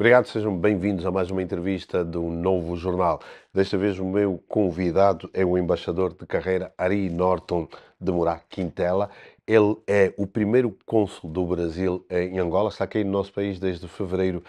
Obrigado, sejam bem-vindos a mais uma entrevista do Novo Jornal. Desta vez o meu convidado é o embaixador de carreira Ari Norton de Moraes Quintela. Ele é o primeiro cônsul do Brasil em Angola, está aqui no nosso país desde fevereiro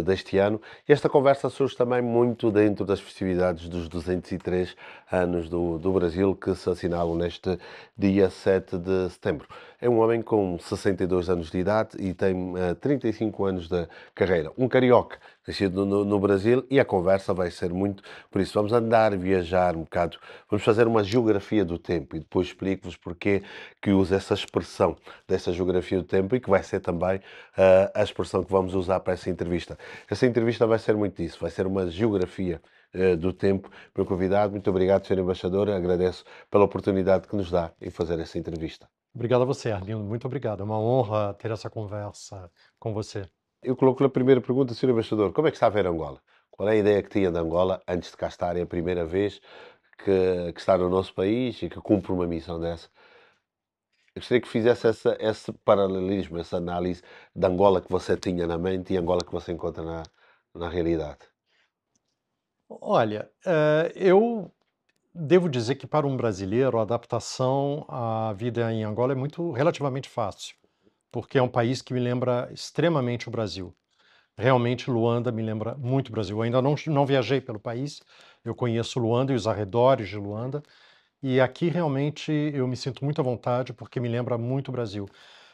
deste ano. E esta conversa surge também muito dentro das festividades dos 203 anos do Brasil, que se assinalam neste dia 7 de setembro. É um homem com 62 anos de idade e tem 35 anos de carreira. Um carioca, nascido no Brasil, e a conversa vai ser muito por isso. Vamos andar, viajar um bocado, vamos fazer uma geografia do tempo e depois explico-vos porque que uso essa expressão dessa geografia do tempo e que vai ser também a expressão que vamos usar para essa entrevista. Essa entrevista vai ser muito isso, vai ser uma geografia do tempo. Meu convidado, muito obrigado, Sr. Embaixador, agradeço pela oportunidade que nos dá em fazer essa entrevista. Obrigado a você, Arlindo. Muito obrigado. É uma honra ter essa conversa com você. Eu coloco-lhe a primeira pergunta, Sr. Embaixador, como é que está a ver Angola? Qual é a ideia que tinha de Angola antes de cá estar? É a primeira vez que está no nosso país e que cumpre uma missão dessa. Eu gostaria que fizesse esse paralelismo, essa análise de Angola que você tinha na mente e Angola que você encontra na realidade. Olha, eu devo dizer que para um brasileiro a adaptação à vida em Angola é muito relativamente fácil, porque é um país que me lembra extremamente o Brasil. Realmente, Luanda me lembra muito o Brasil. Eu ainda não viajei pelo país, eu conheço Luanda e os arredores de Luanda, e aqui realmente eu me sinto muito à vontade porque me lembra muito o Brasil.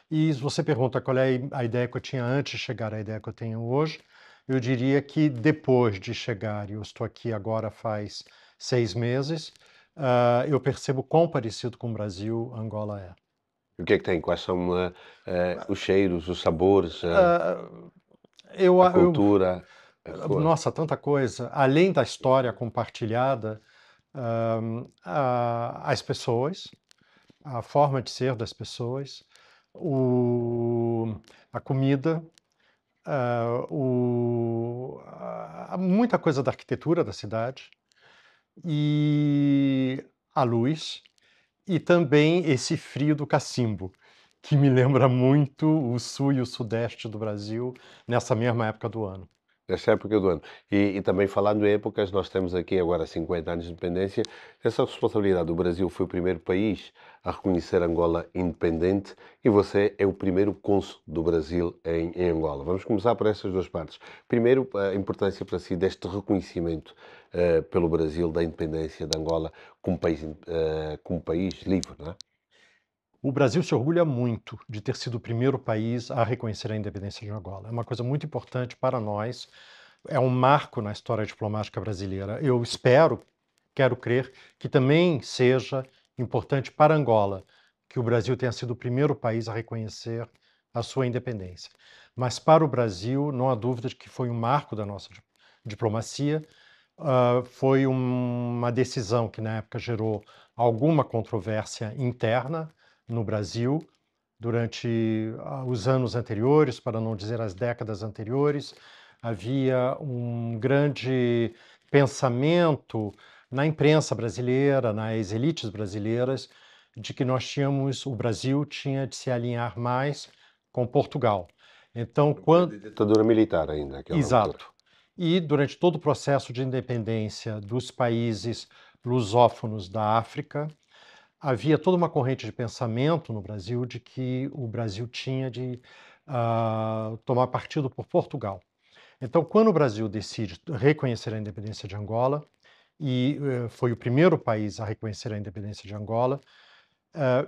E se você pergunta qual é a ideia que eu tinha antes de chegar à ideia que eu tenho hoje, eu diria que depois de chegar, e eu estou aqui agora faz 6 meses, eu percebo quão parecido com o Brasil Angola é. O que é que tem? Quais são os cheiros, os sabores, Ah, eu, a eu, cultura, a cor? nossa, tanta coisa. Além da história compartilhada, as pessoas, a forma de ser das pessoas, o, a comida, muita coisa da arquitetura da cidade e a luz, e também esse frio do cacimbo, que me lembra muito o sul e o sudeste do Brasil nessa mesma época do ano. Nessa época do ano. E também falando em épocas, nós temos aqui agora 50 anos de independência. Essa responsabilidade, o Brasil foi o primeiro país a reconhecer Angola independente e você é o primeiro cônsul do Brasil em Angola. Vamos começar por essas duas partes. Primeiro, a importância para si deste reconhecimento pelo Brasil da independência de Angola como país livre, não é? O Brasil se orgulha muito de ter sido o primeiro país a reconhecer a independência de Angola. É uma coisa muito importante para nós, é um marco na história diplomática brasileira. Eu espero, quero crer, que também seja importante para Angola que o Brasil tenha sido o primeiro país a reconhecer a sua independência. Mas para o Brasil, não há dúvida de que foi um marco da nossa diplomacia. Foi uma decisão que na época gerou alguma controvérsia interna no Brasil durante os anos anteriores, para não dizer as décadas anteriores. Havia um grande pensamento na imprensa brasileira, nas elites brasileiras, de que o Brasil tinha de se alinhar mais com Portugal. Então, Ditadura militar ainda, naquela altura. exato. E durante todo o processo de independência dos países lusófonos da África, havia toda uma corrente de pensamento no Brasil de que o Brasil tinha de tomar partido por Portugal. Então, quando o Brasil decide reconhecer a independência de Angola, e foi o primeiro país a reconhecer a independência de Angola,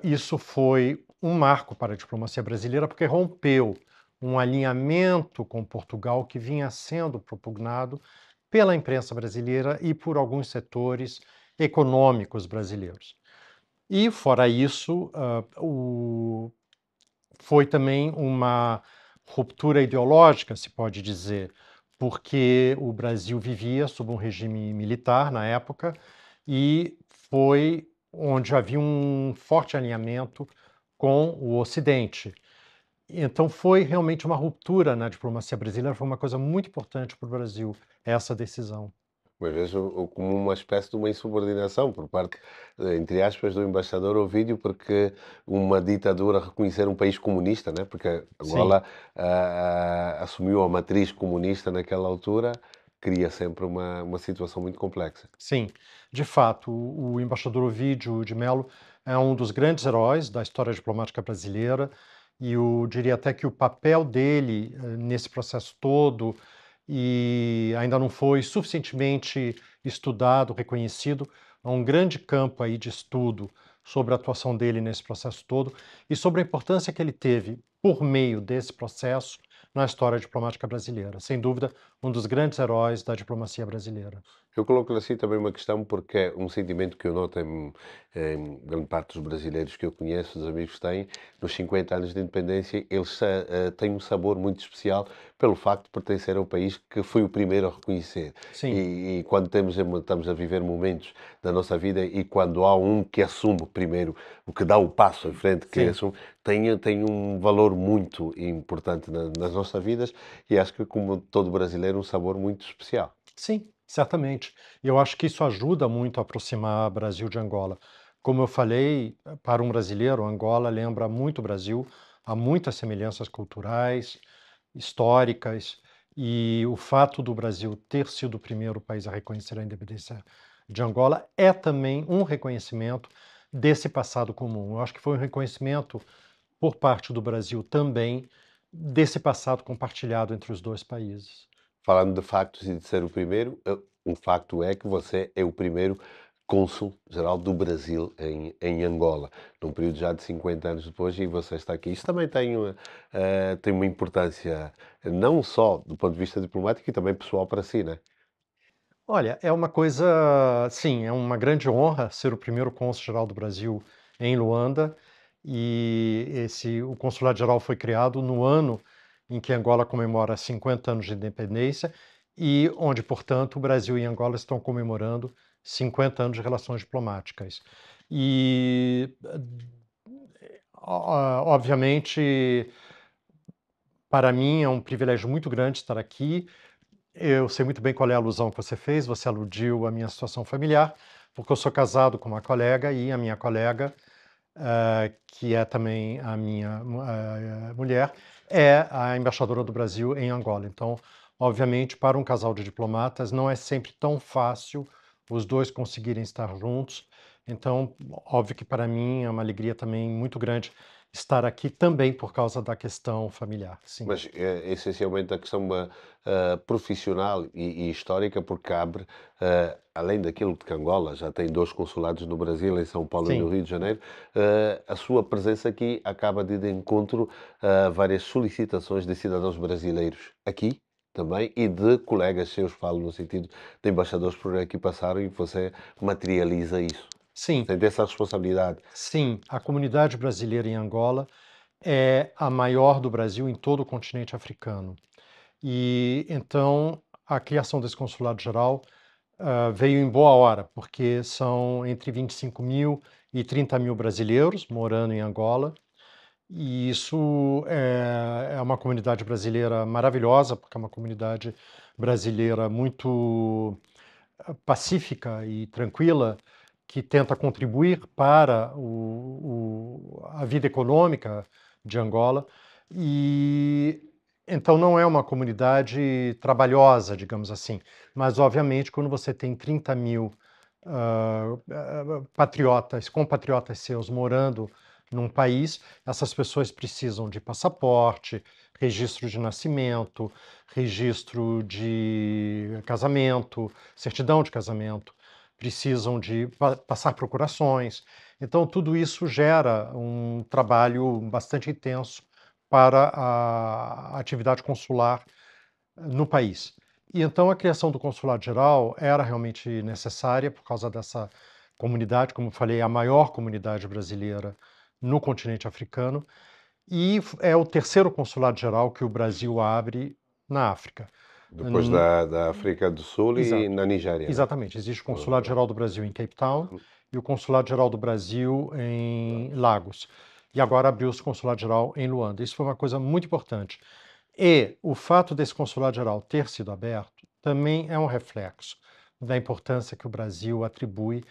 isso foi um marco para a diplomacia brasileira, porque rompeu um alinhamento com Portugal que vinha sendo propugnado pela imprensa brasileira e por alguns setores econômicos brasileiros. E, fora isso, foi também uma ruptura ideológica, se pode dizer, porque o Brasil vivia sob um regime militar na época e foi onde havia um forte alinhamento com o Ocidente. Então foi realmente uma ruptura na diplomacia brasileira, foi uma coisa muito importante para o Brasil, essa decisão. Mas vejo como uma espécie de uma insubordinação por parte, entre aspas, do embaixador Ovídio, porque uma ditadura reconhecer um país comunista, né? Porque Sim, Angola assumiu a matriz comunista naquela altura, cria sempre uma situação muito complexa. sim. De fato, o embaixador Ovídio de Mello é um dos grandes heróis da história diplomática brasileira e eu diria até que o papel dele nesse processo todo e ainda não foi suficientemente estudado, reconhecido. Há um grande campo aí de estudo sobre a atuação dele nesse processo todo e sobre a importância que ele teve por meio desse processo na história diplomática brasileira. Sem dúvida, um dos grandes heróis da diplomacia brasileira. Eu coloco assim também uma questão porque é um sentimento que eu noto em grande parte dos brasileiros que eu conheço, dos amigos que têm, nos 50 anos de independência, eles têm um sabor muito especial pelo facto de pertencer ao país que foi o primeiro a reconhecer. Sim, E quando estamos a viver momentos da nossa vida e quando há um que assume primeiro, o que dá o passo em frente, que sim. assume, tem um valor muito importante nas nossas vidas e acho que, como todo brasileiro, um sabor muito especial. Sim, certamente. E eu acho que isso ajuda muito a aproximar Brasil de Angola. Como eu falei, para um brasileiro, Angola lembra muito o Brasil, há muitas semelhanças culturais, históricas, e o fato do Brasil ter sido o primeiro país a reconhecer a independência de Angola é também um reconhecimento desse passado comum. Eu acho que foi um reconhecimento por parte do Brasil também desse passado compartilhado entre os dois países. Falando de factos e de ser o primeiro, um facto é que você é o primeiro cônsul-geral do Brasil em Angola, num período já de 50 anos depois, e você está aqui. Isso também tem uma importância, não só do ponto de vista diplomático, e também pessoal para si, né? Olha, é uma coisa, sim, é uma grande honra ser o primeiro cônsul-geral do Brasil em Luanda. E o consulado-geral foi criado no ano em que Angola comemora 50 anos de independência e onde, portanto, o Brasil e Angola estão comemorando 50 anos de relações diplomáticas. E, obviamente, para mim é um privilégio muito grande estar aqui. Eu sei muito bem qual é a alusão que você aludiu à minha situação familiar, porque eu sou casado com uma colega e a minha colega, que é também a minha mulher, é a embaixadora do Brasil em Angola. Então, obviamente, para um casal de diplomatas, não é sempre tão fácil os dois conseguirem estar juntos. Então, óbvio que para mim é uma alegria também muito grande estar aqui também por causa da questão familiar, sim. Mas é essencialmente a questão profissional e histórica, porque abre, além daquilo de que Angola já tem dois consulados no Brasil, em São Paulo e no Sim, Rio de Janeiro, a sua presença aqui acaba de ir de encontro a várias solicitações de cidadãos brasileiros aqui também e de colegas seus, falo no sentido de embaixadores por aqui passaram e você materializa isso. sim. Tem essa responsabilidade. Sim, a comunidade brasileira em Angola é a maior do Brasil em todo o continente africano. E então a criação desse consulado-geral veio em boa hora, porque são entre 25 mil e 30 mil brasileiros morando em Angola. E isso é uma comunidade brasileira maravilhosa, porque é uma comunidade brasileira muito pacífica e tranquila que tenta contribuir para a vida econômica de Angola. E então não é uma comunidade trabalhosa, digamos assim. Mas, obviamente, quando você tem 30 mil patriotas, compatriotas seus morando num país, essas pessoas precisam de passaporte, registro de nascimento, registro de casamento, certidão de casamento, precisam de passar procurações. Então, tudo isso gera um trabalho bastante intenso para a atividade consular no país. E então a criação do consulado-geral era realmente necessária por causa dessa comunidade, como eu falei, a maior comunidade brasileira no continente africano, e é o terceiro consulado-geral que o Brasil abre na África. Depois da África do Sul e Exato. na Nigéria, né? Exatamente. Existe o Uhum. Consulado-Geral do Brasil em Cape Town e o Consulado-Geral do Brasil em Lagos. E agora abriu-se o Consulado-Geral em Luanda. Isso foi uma coisa muito importante. E o fato desse Consulado-Geral ter sido aberto também é um reflexo da importância que o Brasil atribui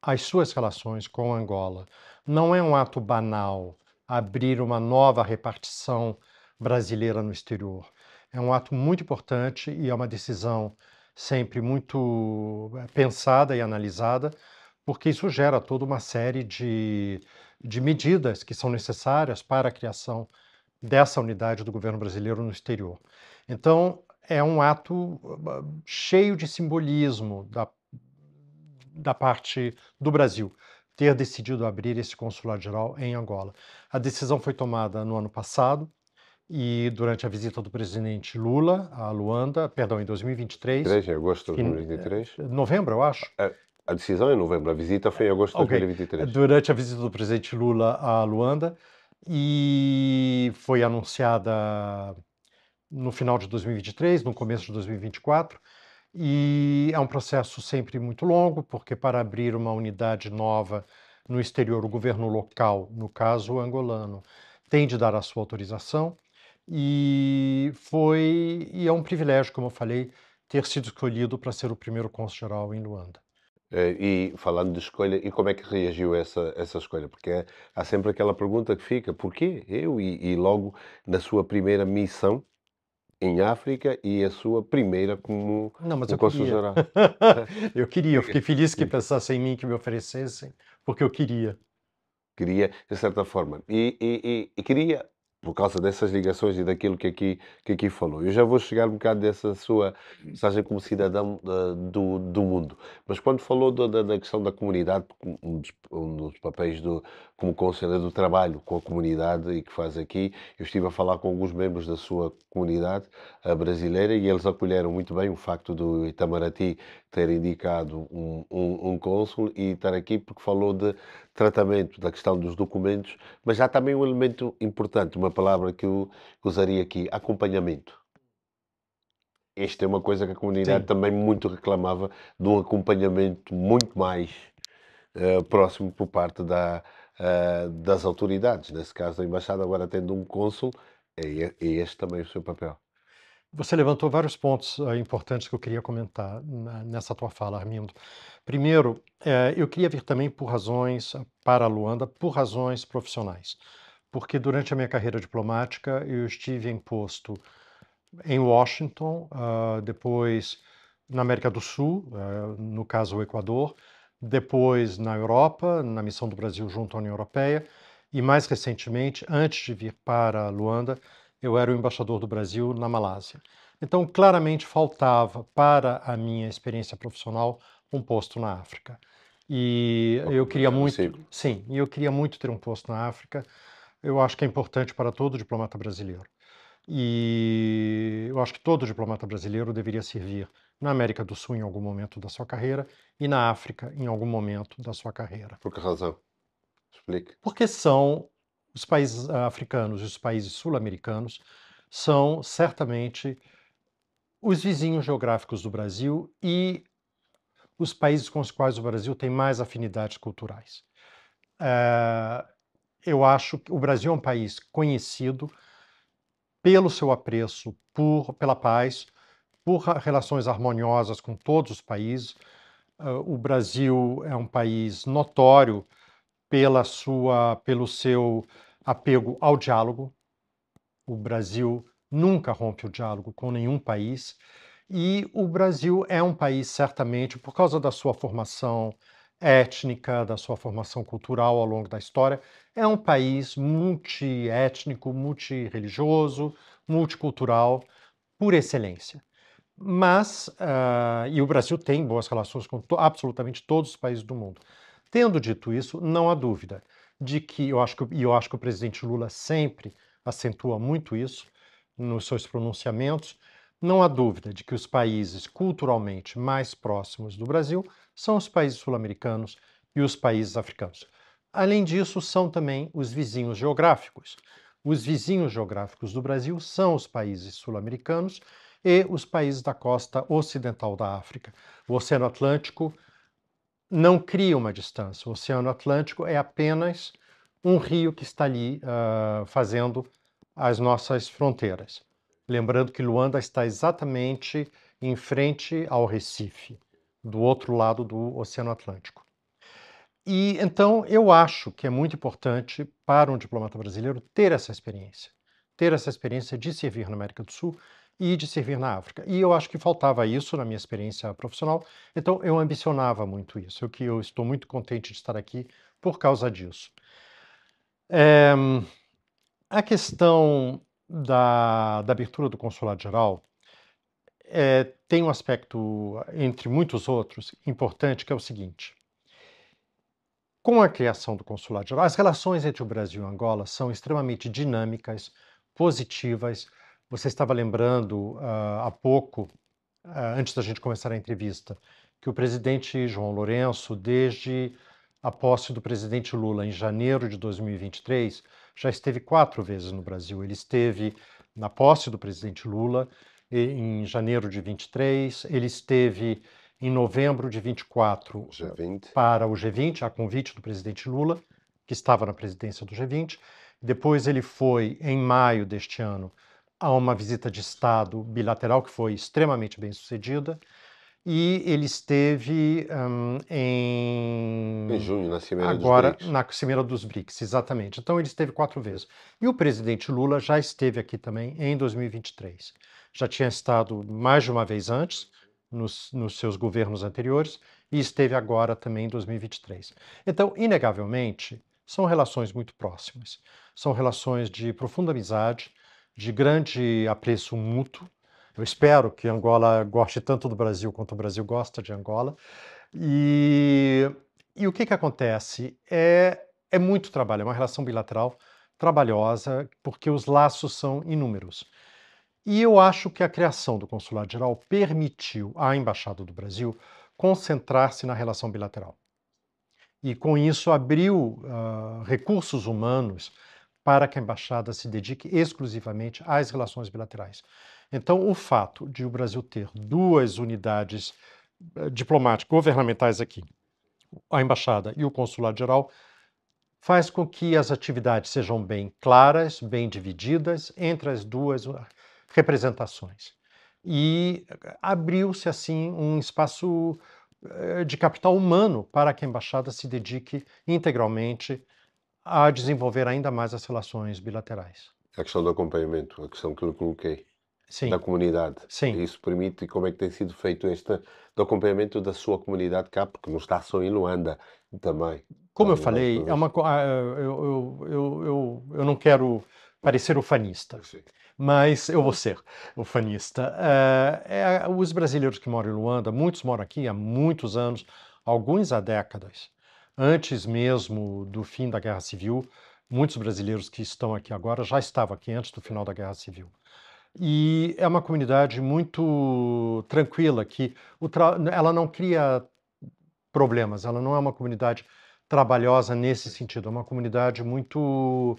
às suas relações com Angola. Não é um ato banal abrir uma nova repartição brasileira no exterior. É um ato muito importante e é uma decisão sempre muito pensada e analisada, porque isso gera toda uma série de medidas que são necessárias para a criação dessa unidade do governo brasileiro no exterior. Então, é um ato cheio de simbolismo da parte do Brasil ter decidido abrir esse consulado-geral em Angola. A decisão foi tomada no ano passado e durante a visita do presidente Lula a Luanda, perdão, em 2023, 3 em agosto de em 2023. novembro, eu acho. A decisão é em novembro, a visita foi em agosto de Ok, 2023. durante a visita do presidente Lula a Luanda e foi anunciada no final de 2023, no começo de 2024, e é um processo sempre muito longo, porque para abrir uma unidade nova no exterior, o governo local, no caso angolano, tem de dar a sua autorização, e é um privilégio, como eu falei, ter sido escolhido para ser o primeiro cônsul-geral em Luanda. E falando de escolha, e como é que reagiu a essa escolha? Porque há sempre aquela pergunta que fica: porquê eu? E logo na sua primeira missão em África e a sua primeira como Não, mas um eu queria. cônsul-geral. Eu queria, eu fiquei feliz que pensassem em mim, que me oferecessem, porque eu queria. Queria, de certa forma. E queria, por causa dessas ligações e daquilo que aqui falou. Eu já vou chegar um bocado dessa sua mensagem como cidadão do mundo. Mas quando falou da questão da comunidade, porque um dos papéis como conselheiro do trabalho com a comunidade e que faz aqui, eu estive a falar com alguns membros da sua comunidade brasileira e eles acolheram muito bem o facto do Itamaraty ter indicado um cônsul e estar aqui porque falou de tratamento da questão dos documentos, mas há também um elemento importante, uma palavra que eu usaria aqui, acompanhamento. Esta é uma coisa que a comunidade Sim. também muito reclamava, de um acompanhamento muito mais próximo por parte das autoridades. Nesse caso, a embaixada agora tendo um cônsul, é este também o seu papel. Você levantou vários pontos importantes que eu queria comentar nessa tua fala, Armindo. Primeiro, eu queria vir também por razões, para Luanda, por razões profissionais. Porque durante a minha carreira diplomática eu estive em posto em Washington, depois na América do Sul, no caso o Equador, depois na Europa, na missão do Brasil junto à União Europeia, e mais recentemente, antes de vir para Luanda, eu era o embaixador do Brasil na Malásia. Então, claramente faltava para a minha experiência profissional um posto na África. E eu queria Obrigado, muito, Cico. sim, e eu queria muito ter um posto na África. Eu acho que é importante para todo diplomata brasileiro. E eu acho que todo diplomata brasileiro deveria servir na América do Sul em algum momento da sua carreira e na África em algum momento da sua carreira. Por que razão? Explique. Porque são os países africanos e os países sul-americanos são certamente os vizinhos geográficos do Brasil e os países com os quais o Brasil tem mais afinidades culturais. Eu acho que o Brasil é um país conhecido pelo seu apreço pela paz, por relações harmoniosas com todos os países. O Brasil é um país notório pelo seu apego ao diálogo. O Brasil nunca rompe o diálogo com nenhum país. E o Brasil é um país, certamente, por causa da sua formação étnica, da sua formação cultural ao longo da história, é um país multiétnico, multirreligioso, multicultural, por excelência. Mas, e o Brasil tem boas relações com absolutamente todos os países do mundo. Tendo dito isso, não há dúvida de que eu acho que o presidente Lula sempre acentua muito isso nos seus pronunciamentos. Não há dúvida de que os países culturalmente mais próximos do Brasil são os países sul-americanos e os países africanos. Além disso, são também os vizinhos geográficos. Os vizinhos geográficos do Brasil são os países sul-americanos e os países da costa ocidental da África. O Oceano Atlântico não cria uma distância. O Oceano Atlântico é apenas um rio que está ali fazendo as nossas fronteiras. Lembrando que Luanda está exatamente em frente ao Recife. do outro lado do Oceano Atlântico. E então eu acho que é muito importante para um diplomata brasileiro ter essa experiência de servir na América do Sul e de servir na África. E eu acho que faltava isso na minha experiência profissional, então eu ambicionava muito isso, eu estou muito contente de estar aqui por causa disso. A questão da abertura do Consulado-Geral tem um aspecto, entre muitos outros, importante, que é o seguinte. Com a criação do Consulado-Geral, as relações entre o Brasil e Angola são extremamente dinâmicas, positivas. Você estava lembrando há pouco, antes da gente começar a entrevista, que o presidente João Lourenço, desde a posse do presidente Lula em janeiro de 2023, já esteve 4 vezes no Brasil. Ele esteve na posse do presidente Lula em janeiro de 23, ele esteve em novembro de 24 G20. para o G20, a convite do presidente Lula, que estava na presidência do G20. Depois ele foi, em maio deste ano, a uma visita de Estado bilateral que foi extremamente bem sucedida. E ele esteve Em junho, na Cimeira dos agora BRICS. na Cimeira dos BRICS, exatamente. Então ele esteve 4 vezes. E o presidente Lula já esteve aqui também em 2023. Já tinha estado mais de uma vez antes, nos seus governos anteriores, e esteve agora também em 2023. Então, inegavelmente, são relações muito próximas. São relações de profunda amizade, de grande apreço mútuo. Eu espero que Angola goste tanto do Brasil quanto o Brasil gosta de Angola. E o que acontece? É muito trabalho, é uma relação bilateral trabalhosa, porque os laços são inúmeros. E eu acho que a criação do Consulado-Geral permitiu à Embaixada do Brasil concentrar-se na relação bilateral. E com isso abriu recursos humanos para que a Embaixada se dedique exclusivamente às relações bilaterais. Então, o fato de o Brasil ter 2 unidades diplomáticas governamentais aqui, a Embaixada e o Consulado-Geral, faz com que as atividades sejam bem claras, bem divididas entre as 2 representações. E abriu-se, assim, um espaço de capital humano para que a Embaixada se dedique integralmente a desenvolver ainda mais as relações bilaterais. A questão do acompanhamento, a questão que eu coloquei, da Sim, comunidade. sim. Isso permite, e como é que tem sido feito este do acompanhamento da sua comunidade cá, porque não está só em Luanda também. Como eu Está mais falei, por vezes. eu não quero parecer ufanista, Sim. mas eu vou ser ufanista. Os brasileiros que moram em Luanda, muitos moram aqui há muitos anos, alguns há décadas. Antes mesmo do fim da Guerra Civil, muitos brasileiros que estão aqui agora já estavam aqui antes do final da Guerra Civil. E é uma comunidade muito tranquila, que ela não cria problemas, ela não é uma comunidade trabalhosa nesse sentido, é uma comunidade muito,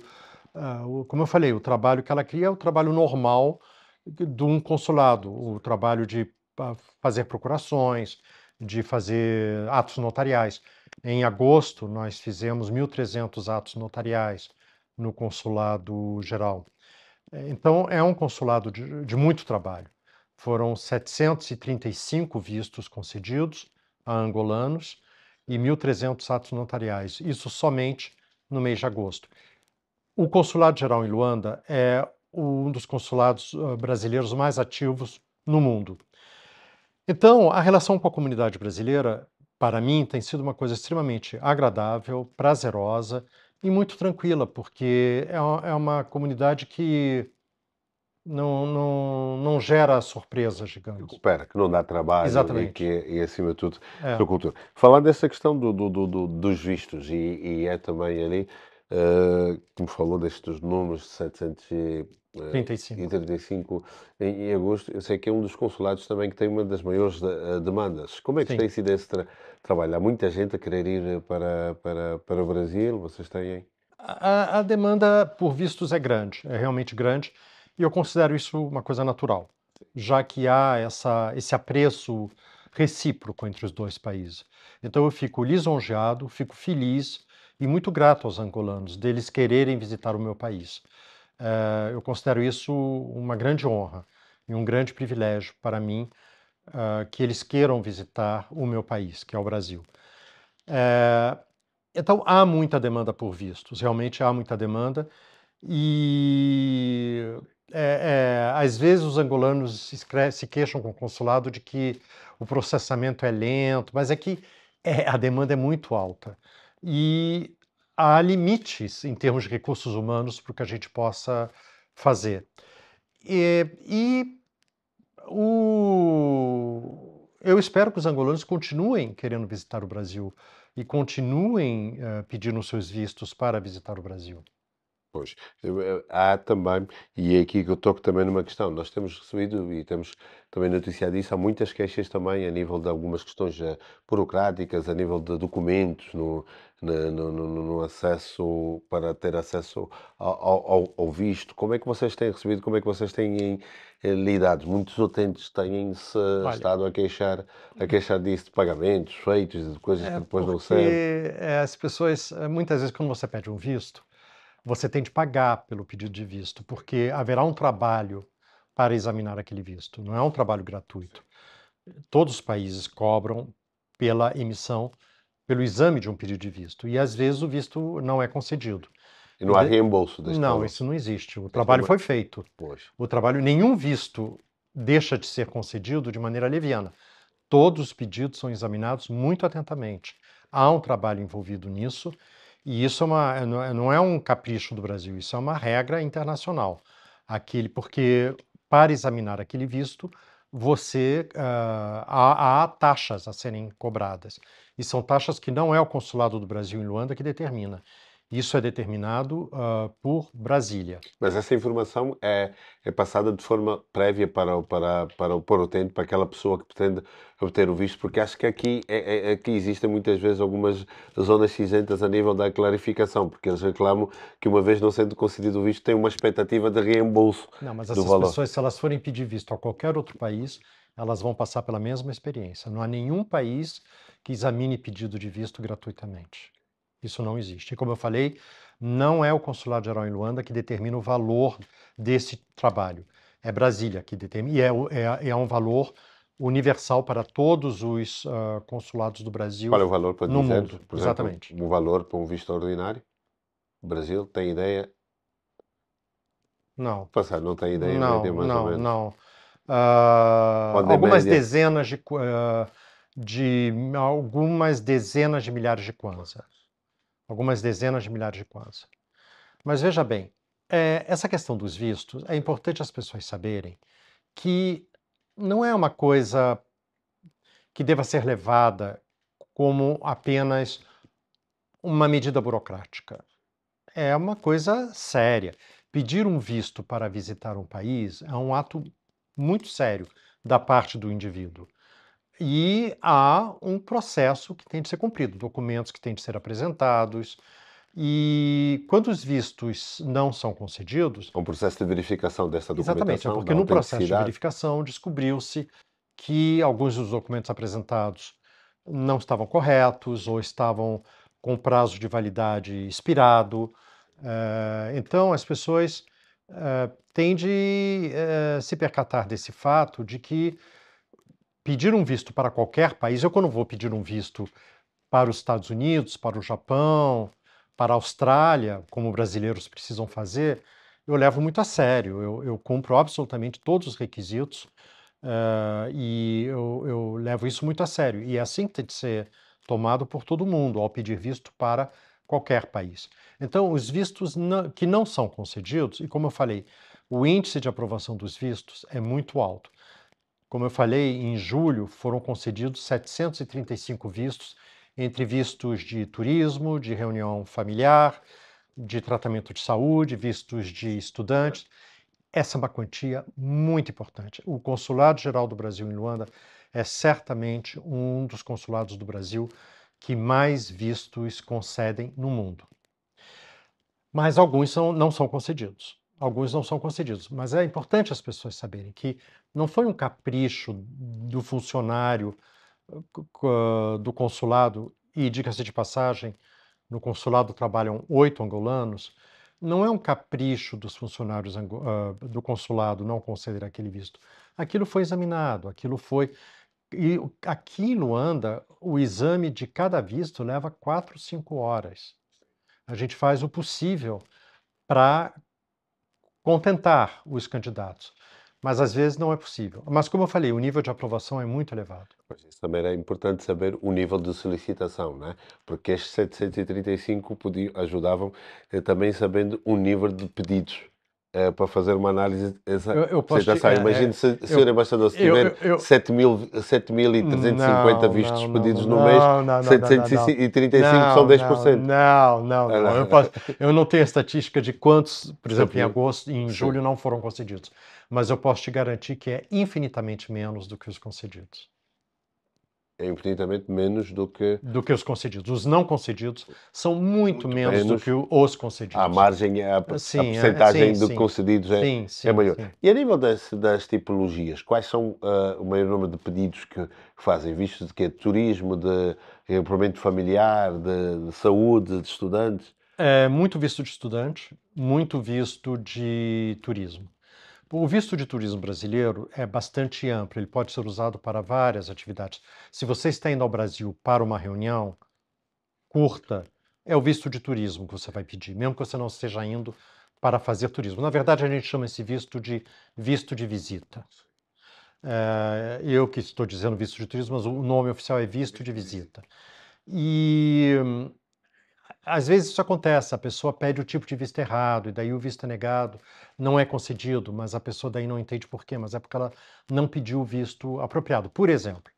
como eu falei, o trabalho que ela cria é o trabalho normal de um consulado, o trabalho de fazer procurações, de fazer atos notariais. Em agosto, nós fizemos 1.300 atos notariais no Consulado Geral. Então, é um consulado de muito trabalho. Foram 735 vistos concedidos a angolanos e 1.300 atos notariais. Isso somente no mês de agosto. O Consulado-Geral em Luanda é um dos consulados brasileiros mais ativos no mundo. Então, a relação com a comunidade brasileira, para mim, tem sido uma coisa extremamente agradável, prazerosa e muito tranquila, porque é uma comunidade que não gera surpresas, Que digamos. coopera, que não dá trabalho e Exatamente. que é, acima de tudo, É. sua cultura. Falando dessa questão dos vistos, e é também ali, que me falou destes números de 35. 735 em agosto, eu sei que é um dos consulados também que tem uma das maiores demandas. Como é que Sim. tem sido esse trabalho? Há muita gente a querer ir para o Brasil, vocês têm? A demanda por vistos é grande, é realmente grande, e eu considero isso uma coisa natural, já que há esse apreço recíproco entre os 2 países. Então eu fico lisonjeado, fico feliz e muito grato aos angolanos deles quererem visitar o meu país. Eu considero isso uma grande honra e um grande privilégio para mim que eles queiram visitar o meu país, que é o Brasil. Eh, então, há muita demanda por vistos, realmente há muita demanda, e às vezes os angolanos se queixam com o consulado de que o processamento é lento, mas é que a demanda é muito alta. E há limites em termos de recursos humanos para o que a gente possa fazer. E eu espero que os angolanos continuem querendo visitar o Brasil e continuem pedindo seus vistos para visitar o Brasil. Pois, há também, e é aqui que eu toco também numa questão, nós temos recebido e temos também noticiado isso, há muitas queixas também a nível de algumas questões burocráticas, a nível de documentos, no acesso, para ter acesso ao visto. Como é que vocês têm recebido, como é que vocês têm lidado? Muitos utentes têm-se Olha, estado a queixar disso, de pagamentos feitos, de coisas que depois não servem. porque as pessoas, muitas vezes, quando você pede um visto, você tem de pagar pelo pedido de visto, porque haverá um trabalho para examinar aquele visto, não é um trabalho gratuito. Todos os países cobram pela emissão, pelo exame de um pedido de visto, e às vezes o visto não é concedido. E não há reembolso deste Não, valor. isso não existe. O Esta é trabalho uma... foi feito. Pois. Nenhum visto deixa de ser concedido de maneira leviana. Todos os pedidos são examinados muito atentamente. Há um trabalho envolvido nisso, e isso não é um capricho do Brasil, isso é uma regra internacional. Porque para examinar aquele visto, há taxas a serem cobradas. E são taxas que não é o consulado do Brasil em Luanda que determina. Isso é determinado por Brasília. Mas essa informação é passada de forma prévia para o porutente, para aquela pessoa que pretende obter o visto, porque acho que aqui existem muitas vezes algumas zonas cinzentas a nível da clarificação, porque eles reclamam que uma vez não sendo concedido o visto, tem uma expectativa de reembolso Não, mas do essas valor. pessoas, se elas forem pedir visto a qualquer outro país, elas vão passar pela mesma experiência. Não há nenhum país que examine pedido de visto gratuitamente. Isso não existe. E como eu falei, não é o Consulado-Geral em Luanda que determina o valor desse trabalho. É Brasília que determina, e é um valor universal para todos os consulados do Brasil Qual é o valor para no dizer, mundo. por exemplo, Exatamente. o valor para um visto ordinário? O Brasil tem ideia? Não, Passar, não tem ideia, média não, mais ou não, menos. não. Quando é Algumas média? dezenas algumas dezenas de milhares de kwanza. Algumas dezenas de milhares de kwanza. Mas veja bem, essa questão dos vistos, é importante as pessoas saberem que não é uma coisa que deva ser levada como apenas uma medida burocrática. É uma coisa séria. Pedir um visto para visitar um país é um ato muito sério da parte do indivíduo. E há um processo que tem de ser cumprido, documentos que têm de ser apresentados. E quando os vistos não são concedidos, Um processo de verificação dessa exatamente, é documentação, da porque no processo de autenticidade. verificação descobriu-se que alguns dos documentos apresentados não estavam corretos ou estavam com prazo de validade expirado. Então, as pessoas têm de se percatar desse fato de que pedir um visto para qualquer país, eu quando vou pedir um visto para os Estados Unidos, para o Japão, para a Austrália, como brasileiros precisam fazer, eu levo muito a sério. Eu cumpro absolutamente todos os requisitos e eu levo isso muito a sério. E é assim que tem de ser tomado por todo mundo ao pedir visto para qualquer país. Então, os vistos que não são concedidos, e como eu falei, o índice de aprovação dos vistos é muito alto. Como eu falei, em julho foram concedidos 735 vistos, entre vistos de turismo, de reunião familiar, de tratamento de saúde, vistos de estudantes. Essa é uma quantia muito importante. O Consulado-Geral do Brasil em Luanda é certamente um dos consulados do Brasil que mais vistos concedem no mundo. Mas alguns não são concedidos. Alguns não são concedidos. Mas é importante as pessoas saberem que não foi um capricho do funcionário do consulado, e diga-se de passagem, no consulado trabalham 8 angolanos, não é um capricho dos funcionários do consulado não conceder aquele visto. Aquilo foi examinado, aquilo foi. E aqui em Luanda, o exame de cada visto leva 4, 5 horas. A gente faz o possível para contentar os candidatos, mas às vezes não é possível. Mas, como eu falei, o nível de aprovação é muito elevado. Pois isso também era importante saber o nível de solicitação, né? Porque estes 735 ajudavam também sabendo o nível de pedidos para fazer uma análise dessa Eu posso te, aceitação. Imagine se o senhor embaixador se eu, tiver eu, eu, 7.350 vistos não, pedidos no mês, não, 735 são 10%. não. Eu não tenho estatística de quantos, por exemplo, em Sabe? agosto e em Sim. julho não foram concedidos. Mas eu posso te garantir que é infinitamente menos do que os concedidos. É infinitamente menos do que Do que os concedidos. Os não concedidos são muito menos do menos. que os A concedidos. margem, a Sim, percentagem de sim, concedidos sim, é sim, maior. sim. E a nível das tipologias, quais são o maior número de pedidos que fazem? Vistos de quê? De turismo, de emprego familiar, de saúde, de estudantes? É muito visto de estudante, muito visto de turismo. O visto de turismo brasileiro é bastante amplo, ele pode ser usado para várias atividades. Se você está indo ao Brasil para uma reunião curta, é o visto de turismo que você vai pedir, mesmo que você não esteja indo para fazer turismo. Na verdade, a gente chama esse visto de visita. Eu que estou dizendo visto de turismo, mas o nome oficial é visto de visita. E às vezes isso acontece, a pessoa pede o tipo de visto errado, e daí o visto é negado, não é concedido, mas a pessoa daí não entende por quê, mas é porque ela não pediu o visto apropriado. Por exemplo,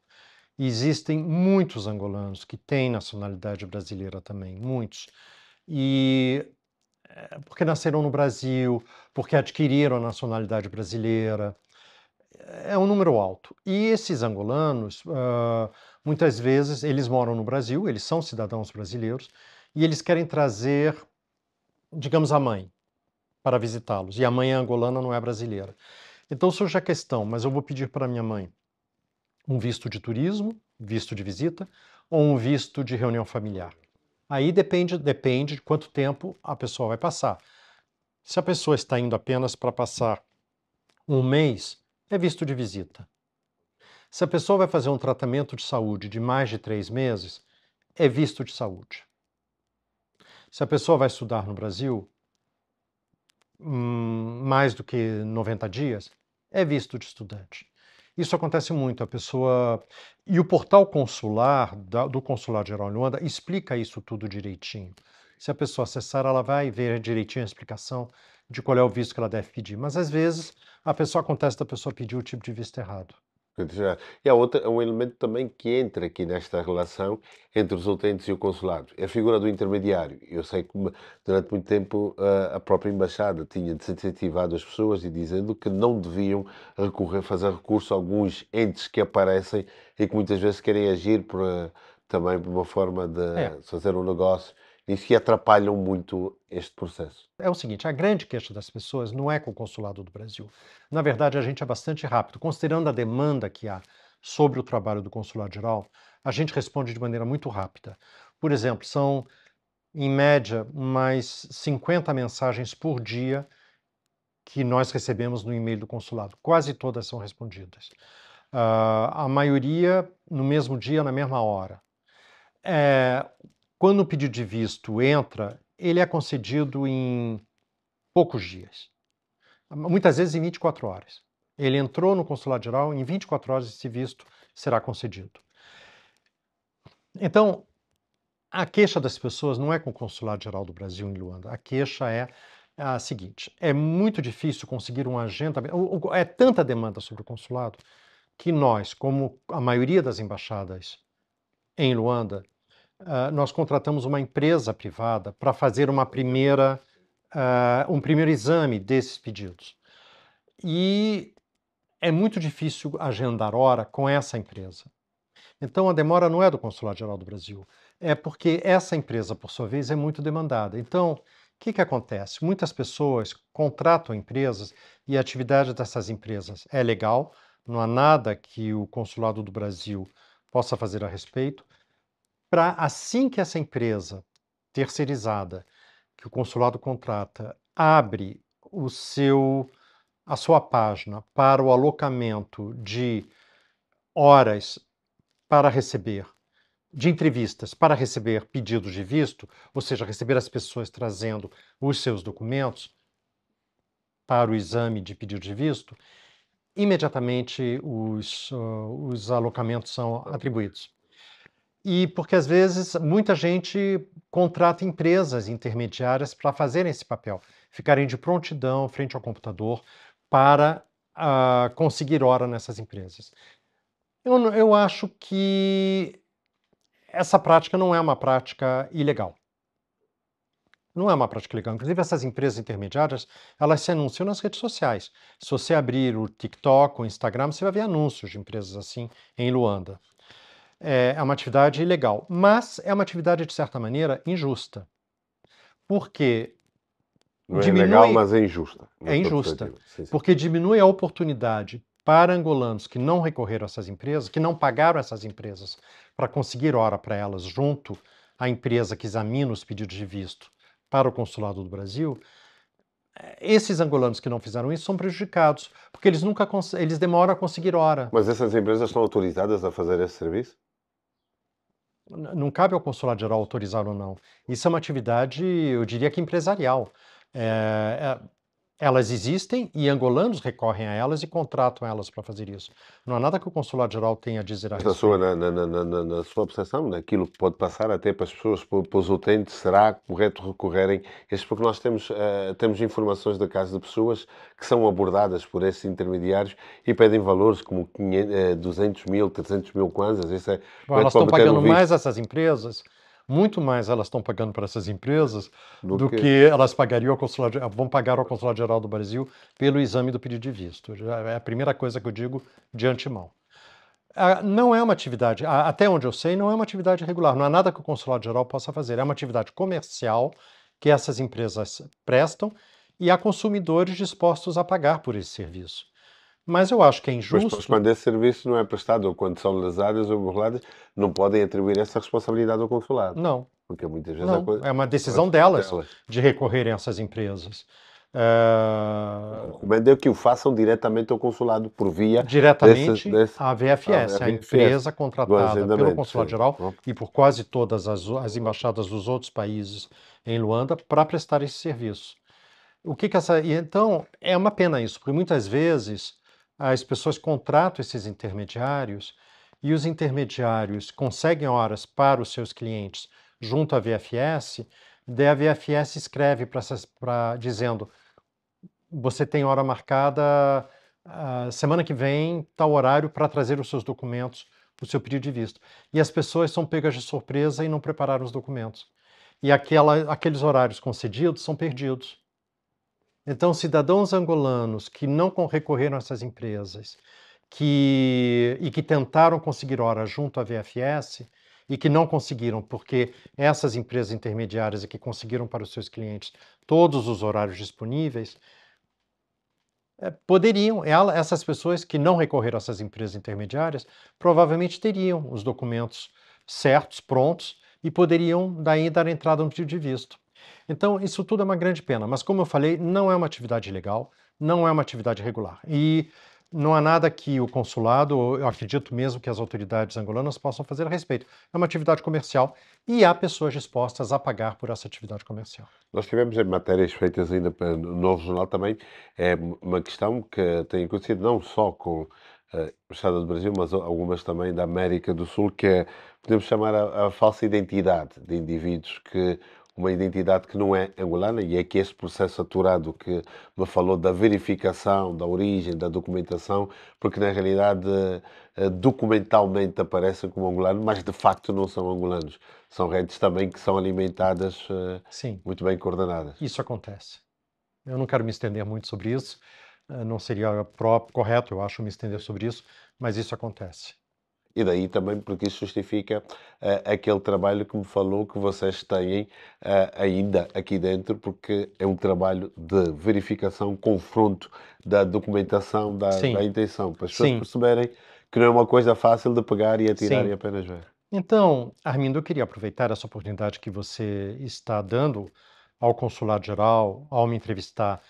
existem muitos angolanos que têm nacionalidade brasileira também, muitos. E porque nasceram no Brasil, porque adquiriram a nacionalidade brasileira, é um número alto. E esses angolanos, muitas vezes, eles moram no Brasil, eles são cidadãos brasileiros, e eles querem trazer, digamos, a mãe para visitá-los. E a mãe angolana não é brasileira. Então surge a questão, mas eu vou pedir para minha mãe um visto de turismo, visto de visita, ou um visto de reunião familiar. Aí depende de quanto tempo a pessoa vai passar. Se a pessoa está indo apenas para passar um mês, é visto de visita. Se a pessoa vai fazer um tratamento de saúde de mais de 3 meses, é visto de saúde. Se a pessoa vai estudar no Brasil, mais do que 90 dias, é visto de estudante. Isso acontece muito, a pessoa... E o portal consular, do Consulado Geral em Luanda, explica isso tudo direitinho. Se a pessoa acessar, ela vai ver direitinho a explicação de qual é o visto que ela deve pedir. Mas, às vezes, acontece da pessoa pedir o tipo de visto errado. E há outra, um elemento também que entra aqui nesta relação entre os utentes e o consulado, é a figura do intermediário. Eu sei que durante muito tempo a própria embaixada tinha desincentivado as pessoas e dizendo que não deviam fazer recurso a alguns entes que aparecem e que muitas vezes querem agir também por uma forma É, de fazer um negócio. Isso que atrapalham muito este processo. É o seguinte, a grande queixa das pessoas não é com o consulado do Brasil. Na verdade, a gente é bastante rápido. Considerando a demanda que há sobre o trabalho do consulado geral, a gente responde de maneira muito rápida. Por exemplo, são, em média, mais 50 mensagens por dia que nós recebemos no e-mail do consulado. Quase todas são respondidas. A maioria no mesmo dia, na mesma hora. Quando o pedido de visto entra, ele é concedido em poucos dias. Muitas vezes em 24 horas. Ele entrou no consulado geral, em 24 horas esse visto será concedido. Então, a queixa das pessoas não é com o Consulado Geral do Brasil em Luanda. A queixa é a seguinte: é muito difícil conseguir um agendamento. É tanta demanda sobre o consulado que nós, como a maioria das embaixadas em Luanda, nós contratamos uma empresa privada para fazer um primeiro exame desses pedidos. E é muito difícil agendar hora com essa empresa. Então a demora não é do Consulado Geral do Brasil, é porque essa empresa, por sua vez, é muito demandada. Então, o que acontece? Muitas pessoas contratam empresas e a atividade dessas empresas é legal, não há nada que o Consulado do Brasil possa fazer a respeito, para assim que essa empresa terceirizada que o consulado contrata abre a sua página para o alocamento de horas para receber, de entrevistas para receber pedidos de visto, ou seja, receber as pessoas trazendo os seus documentos para o exame de pedido de visto, imediatamente os alocamentos são atribuídos. E porque às vezes muita gente contrata empresas intermediárias para fazerem esse papel, ficarem de prontidão frente ao computador para conseguir hora nessas empresas. Eu acho que essa prática não é uma prática ilegal. Não é uma prática legal. Inclusive, essas empresas intermediárias, elas se anunciam nas redes sociais. Se você abrir o TikTok, o Instagram, você vai ver anúncios de empresas assim em Luanda. É uma atividade ilegal, mas é uma atividade, de certa maneira, injusta. Porque Não é legal, diminui... mas é injusta. É injusta, Sim, sim. porque diminui a oportunidade para angolanos que não recorreram a essas empresas, que não pagaram essas empresas para conseguir hora para elas junto à empresa que examina os pedidos de visto para o consulado do Brasil. Esses angolanos que não fizeram isso são prejudicados, porque eles demoram a conseguir hora. Mas essas empresas estão autorizadas a fazer esse serviço? Não cabe ao consulado geral autorizar ou não. Isso é uma atividade, eu diria que empresarial. Elas existem e angolanos recorrem a elas e contratam elas para fazer isso. Não há nada que o consulado geral tenha a dizer a Mas respeito. na sua percepção, naquilo que pode passar até para as pessoas, para os utentes, será correto recorrerem a isso? Porque nós temos informações da casa de pessoas que são abordadas por esses intermediários e pedem valores como 200 mil, 300 mil kwanzas. Isso é Bom, elas para estão obter o pagando visto mais essas empresas, muito mais elas estão pagando para essas empresas do do que... que elas vão pagar ao Consulado Geral do Brasil pelo exame do pedido de visto. Já é a primeira coisa que eu digo de antemão. Não é uma atividade, até onde eu sei, não é uma atividade regular. Não há nada que o Consulado Geral possa fazer. É uma atividade comercial que essas empresas prestam e há consumidores dispostos a pagar por esse serviço. Mas eu acho que é Mas depois, injusto. quando esse serviço não é prestado ou quando são lesadas ou burladas, não podem atribuir essa responsabilidade ao consulado. Não, Porque muitas vezes não. É uma decisão coisa delas de recorrerem a essas empresas. O recomendo é que o façam diretamente ao consulado por via Diretamente à à VFS, a VFS, empresa do contratada pelo agendamento, Consulado sim. Geral Bom, e por quase todas as embaixadas dos outros países em Luanda para prestar esse serviço. Então, é uma pena isso, porque muitas vezes as pessoas contratam esses intermediários e os intermediários conseguem horas para os seus clientes junto à VFS, daí a VFS escreve dizendo: você tem hora marcada semana que vem, tal horário, para trazer os seus documentos, o seu pedido de visto. E as pessoas são pegas de surpresa e não prepararam os documentos. E aqueles horários concedidos são perdidos. Então, cidadãos angolanos que não recorreram a essas empresas e que tentaram conseguir hora junto à VFS e que não conseguiram, porque essas empresas intermediárias e que conseguiram para os seus clientes todos os horários disponíveis, essas pessoas que não recorreram a essas empresas intermediárias, provavelmente teriam os documentos certos, prontos, e poderiam daí dar entrada no pedido de visto. Então, isso tudo é uma grande pena, mas como eu falei, não é uma atividade legal, não é uma atividade regular. E não há nada que o consulado, eu acredito mesmo que as autoridades angolanas possam fazer a respeito. É uma atividade comercial e há pessoas dispostas a pagar por essa atividade comercial. nós tivemos em matérias feitas ainda no Novo Jornal também, é uma questão que tem acontecido não só com o Estado do Brasil, mas algumas também da América do Sul, que é, podemos chamar a falsa identidade de indivíduos uma identidade que não é angolana, e é que esse processo aturado que me falou da verificação da origem, da documentação, porque na realidade documentalmente aparecem como angolanos, mas de facto não são angolanos. São redes também que são alimentadas Sim, muito bem coordenadas. isso acontece. Eu não quero me estender muito sobre isso, não seria correto, eu acho, me estender sobre isso, mas isso acontece. E daí também porque isso justifica aquele trabalho que me falou que vocês têm ainda aqui dentro, porque é um trabalho de verificação, confronto da documentação, da Sim, intenção, para as pessoas sim, perceberem que não é uma coisa fácil de pegar e atirar sim. e apenas ver. Então, Armindo, eu queria aproveitar essa oportunidade que você está dando ao consulado-geral, ao me entrevistar,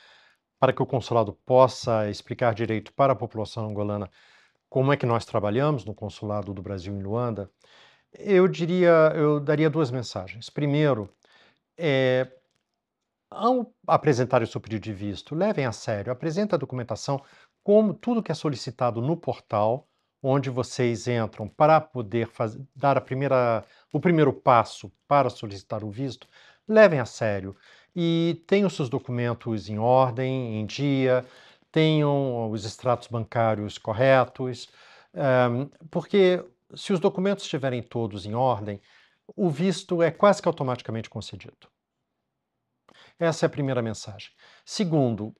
para que o consulado possa explicar direito para a população angolana como é que nós trabalhamos no consulado do Brasil em Luanda, eu daria duas mensagens. Primeiro, é, ao apresentar o seu pedido de visto, levem a sério, apresentem a documentação como tudo que é solicitado no portal, onde vocês entram para poder dar o primeiro passo para solicitar o visto, levem a sério e tenham seus documentos em ordem, em dia, tenham os extratos bancários corretos, porque se os documentos estiverem todos em ordem, o visto é quase que automaticamente concedido. Essa é a primeira mensagem. Segundo,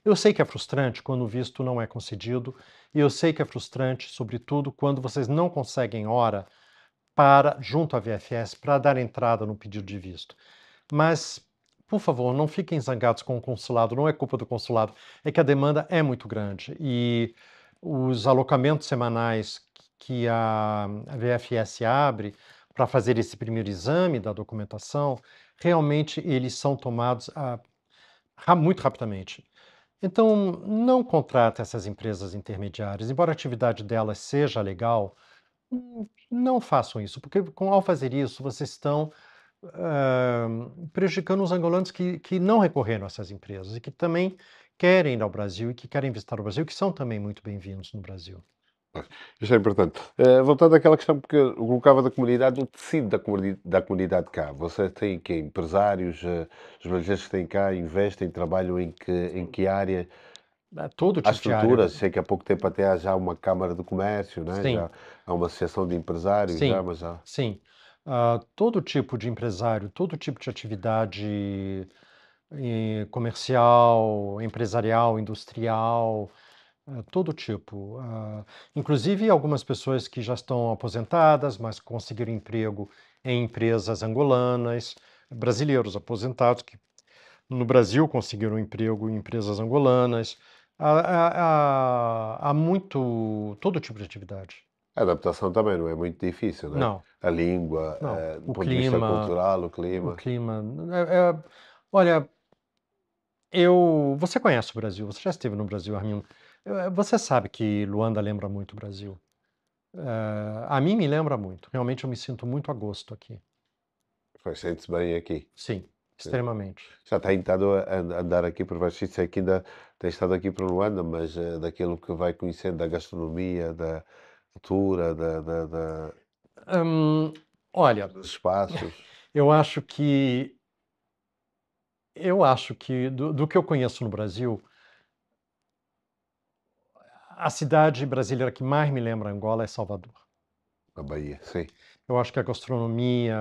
eu sei que é frustrante quando o visto não é concedido, e eu sei que é frustrante, sobretudo, quando vocês não conseguem hora junto à VFS, para dar entrada no pedido de visto. Mas, por favor, não fiquem zangados com o consulado, não é culpa do consulado, é que a demanda é muito grande e os alocamentos semanais que a VFS abre para fazer esse primeiro exame da documentação, realmente eles são tomados muito rapidamente. Então, não contrate essas empresas intermediárias, embora a atividade delas seja legal, não façam isso, porque ao fazer isso, vocês estão prejudicando os angolanos que não recorreram a essas empresas e que também querem ir ao Brasil e que querem visitar o Brasil, que são também muito bem-vindos no Brasil. Pois, isso é importante. Voltando àquela questão que eu colocava da comunidade, o tecido da comunidade cá. Você tem que empresários, os brasileiros que têm cá, investem, trabalham em que área? Todo Há tipo de área. estruturas, sei que há pouco tempo até há já uma Câmara de Comércio, né? Sim, Já há uma associação de empresários, já, sim, mas já. sim. Todo tipo de empresário, todo tipo de atividade comercial, empresarial, industrial, todo tipo. Inclusive algumas pessoas que já estão aposentadas, mas conseguiram emprego em empresas angolanas, brasileiros aposentados que no Brasil conseguiram emprego em empresas angolanas. Há muito, todo tipo de atividade. A adaptação também não é muito difícil, né? Não, A língua, não. do ponto de vista cultural, o O clima. clima. Olha, você conhece o Brasil, você já esteve no Brasil, Armin. Você sabe que Luanda lembra muito o Brasil. A mim me lembra muito. Realmente eu me sinto muito a gosto aqui. Pois, sente-se bem aqui. Sim, Sim. extremamente. Já tem estado a andar aqui por vários sítios, sei que ainda tem estado aqui para Luanda, mas daquilo que vai conhecendo da gastronomia, da cultura, Hum, olha, dos espaços. eu acho que do que eu conheço no Brasil, a cidade brasileira que mais me lembra Angola é Salvador. A Bahia, sim. Eu acho que a gastronomia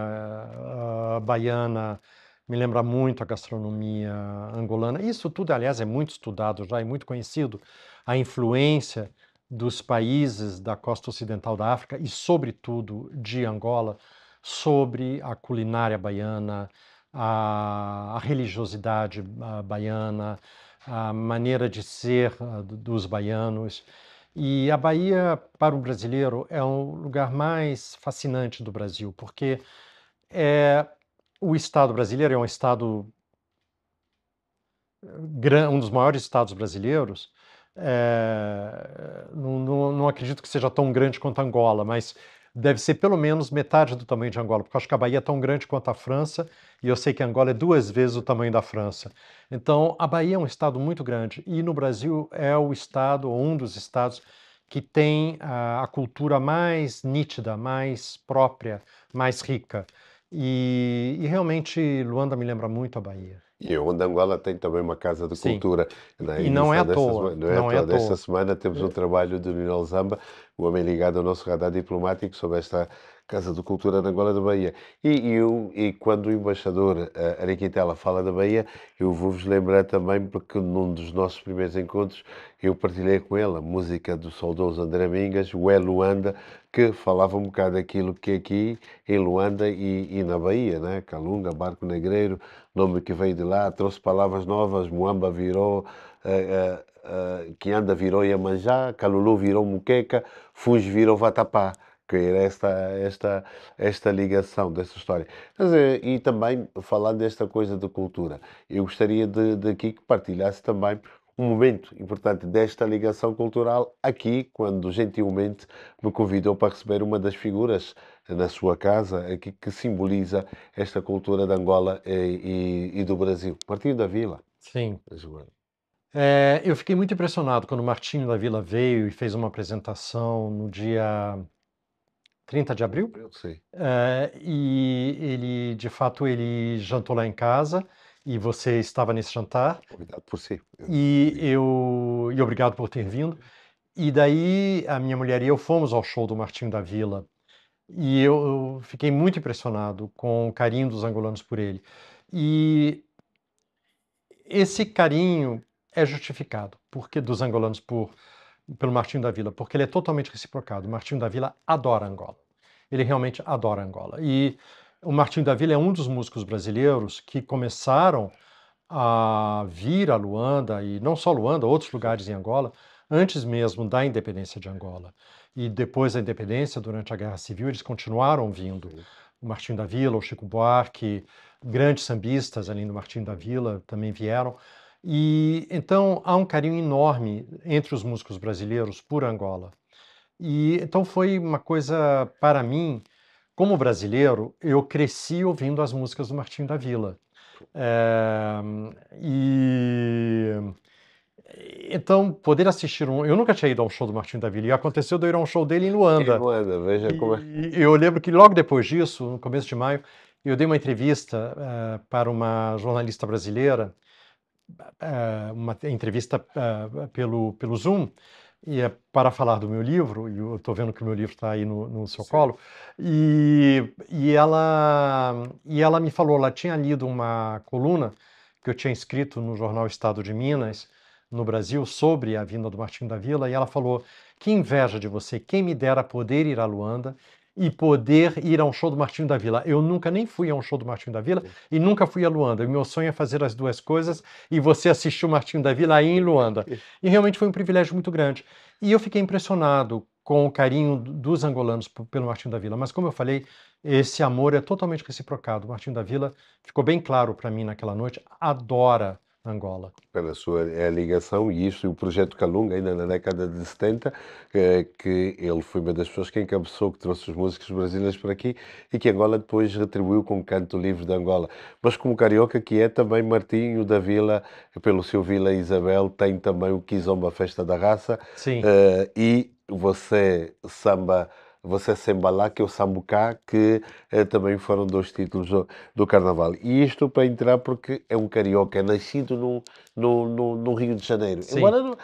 baiana me lembra muito a gastronomia angolana. Isso tudo, aliás, é muito estudado já, é muito conhecido, a influência dos países da costa ocidental da África e, sobretudo, de Angola, sobre a culinária baiana, a religiosidade baiana, a maneira de ser dos baianos. E a Bahia, para o brasileiro, é o lugar mais fascinante do Brasil, porque é, o Estado brasileiro é um estado, um dos maiores estados brasileiros. Não acredito que seja tão grande quanto Angola, mas deve ser pelo menos metade do tamanho de Angola, porque eu acho que a Bahia é tão grande quanto a França, e eu sei que Angola é 2 vezes o tamanho da França. Então, a Bahia é um estado muito grande, e no Brasil é o estado, ou um dos estados, que tem a cultura mais nítida, mais própria, mais rica. E realmente Luanda me lembra muito a Bahia. E onde Angola tem também uma casa de Sim, cultura. Na e não é edição à desta semana, toa, não é à não é à toa, desta toa. semana temos um trabalho do Ninol Zamba, o homem ligado ao nosso radar diplomático, sobre esta Casa de Cultura na Angola da Bahia. E quando o embaixador Ari Quintela fala da Bahia, eu vou-vos lembrar também, porque num dos nossos primeiros encontros eu partilhei com ele a música do saudoso André Mingas, o É Luanda, que falava um bocado daquilo que é aqui em Luanda e na Bahia, né? Calunga, Barco Negreiro, nome que veio de lá, trouxe palavras novas, Muamba virou, Quianda virou Iemanjá, Calulu virou Muqueca, Fuji virou Vatapá. queira esta ligação dessa história. Mas, e também, falando desta coisa de cultura, eu gostaria de aqui que partilhasse também um momento importante desta ligação cultural aqui, quando gentilmente me convidou para receber uma das figuras na sua casa, aqui que simboliza esta cultura de Angola e do Brasil. Martinho da Vila. Sim. Eu fiquei muito impressionado quando o Martinho da Vila veio e fez uma apresentação no dia 30 de abril. Sim. E ele, de fato, ele jantou lá em casa e você estava nesse jantar. Convidado por si. E obrigado por ter vindo. E daí a minha mulher e eu fomos ao show do Martinho da Vila. E eu fiquei muito impressionado com o carinho dos angolanos por ele. E esse carinho é justificado porque dos angolanos pelo Martinho da Vila, porque ele é totalmente reciprocado. O Martinho da Vila adora Angola. Ele realmente adora Angola. E o Martinho da Vila é um dos músicos brasileiros que começaram a vir a Luanda, e não só Luanda, outros lugares em Angola, antes mesmo da independência de Angola. E depois da independência, durante a Guerra Civil, eles continuaram vindo. O Martinho da Vila, o Chico Buarque, grandes sambistas além do Martinho da Vila também vieram. E então há um carinho enorme entre os músicos brasileiros por Angola. E então foi uma coisa, para mim, como brasileiro, eu cresci ouvindo as músicas do Martinho da Vila. E então poder assistir eu nunca tinha ido a um show do Martinho da Vila, e aconteceu de eu ir a um show dele em Luanda. Em Luanda, veja como é. E eu lembro que logo depois disso, no começo de maio, eu dei uma entrevista para uma jornalista brasileira, uma entrevista pelo Zoom, para falar do meu livro, e eu estou vendo que o meu livro está aí no seu colo, e ela me falou, ela tinha lido uma coluna que eu tinha escrito no jornal Estado de Minas, no Brasil, sobre a vinda do Martinho da Vila, e ela falou, que inveja de você, quem me dera poder ir a Luanda e poder ir a um show do Martinho da Vila. Eu nunca nem fui a um show do Martinho da Vila e nunca fui a Luanda. O meu sonho é fazer as duas coisas e você assistiu o Martinho da Vila aí em Luanda. E realmente foi um privilégio muito grande. E eu fiquei impressionado com o carinho dos angolanos pelo Martinho da Vila. Mas como eu falei, esse amor é totalmente reciprocado. O Martinho da Vila, ficou bem claro para mim naquela noite, adora Angola. Pela sua ligação, e isso, e o projeto Calunga, ainda na década de 70, que ele foi uma das pessoas que encabeçou, que trouxe os músicos brasileiros para aqui, e que Angola depois retribuiu com o Canto Livre de Angola. Mas como carioca que é, também Martinho da Vila, pelo seu Vila Isabel, tem também o Kizomba Festa da Raça. Sim. E você samba... Você Sembalá, que é o Sambucá, que também foram dois títulos do Carnaval. E isto para entrar porque é um carioca, é nascido no Rio de Janeiro. Sim. Embora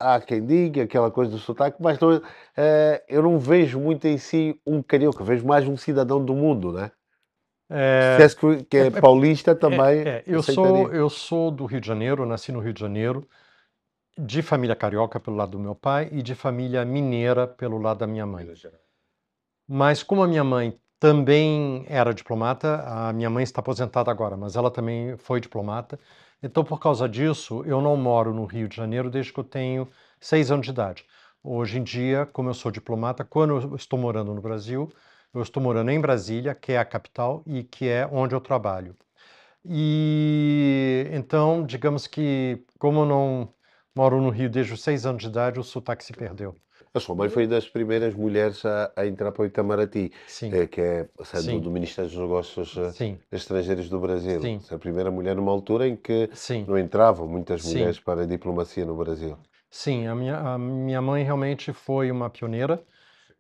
há quem diga aquela coisa do sotaque, mas não, eu não vejo muito em si um carioca, vejo mais um cidadão do mundo, né? Se és que é paulista também. Eu sou do Rio de Janeiro, nasci no Rio de Janeiro, de família carioca pelo lado do meu pai e de família mineira pelo lado da minha mãe. Mas como a minha mãe também era diplomata, a minha mãe está aposentada agora, mas ela também foi diplomata. Então, por causa disso, eu não moro no Rio de Janeiro desde que eu tenho 6 anos de idade. Hoje em dia, como eu sou diplomata, quando eu estou morando no Brasil, eu estou morando em Brasília, que é a capital e que é onde eu trabalho. E então, digamos que, como eu não moro no Rio desde os 6 anos de idade, o sotaque se perdeu. A sua mãe foi das primeiras mulheres a entrar para o Itamaraty, Sim. Que é Sim. do Ministério dos Negócios Sim. Estrangeiros do Brasil. Sim. A primeira mulher numa altura em que Sim. não entravam muitas Sim. mulheres para a diplomacia no Brasil. Sim, a minha mãe realmente foi uma pioneira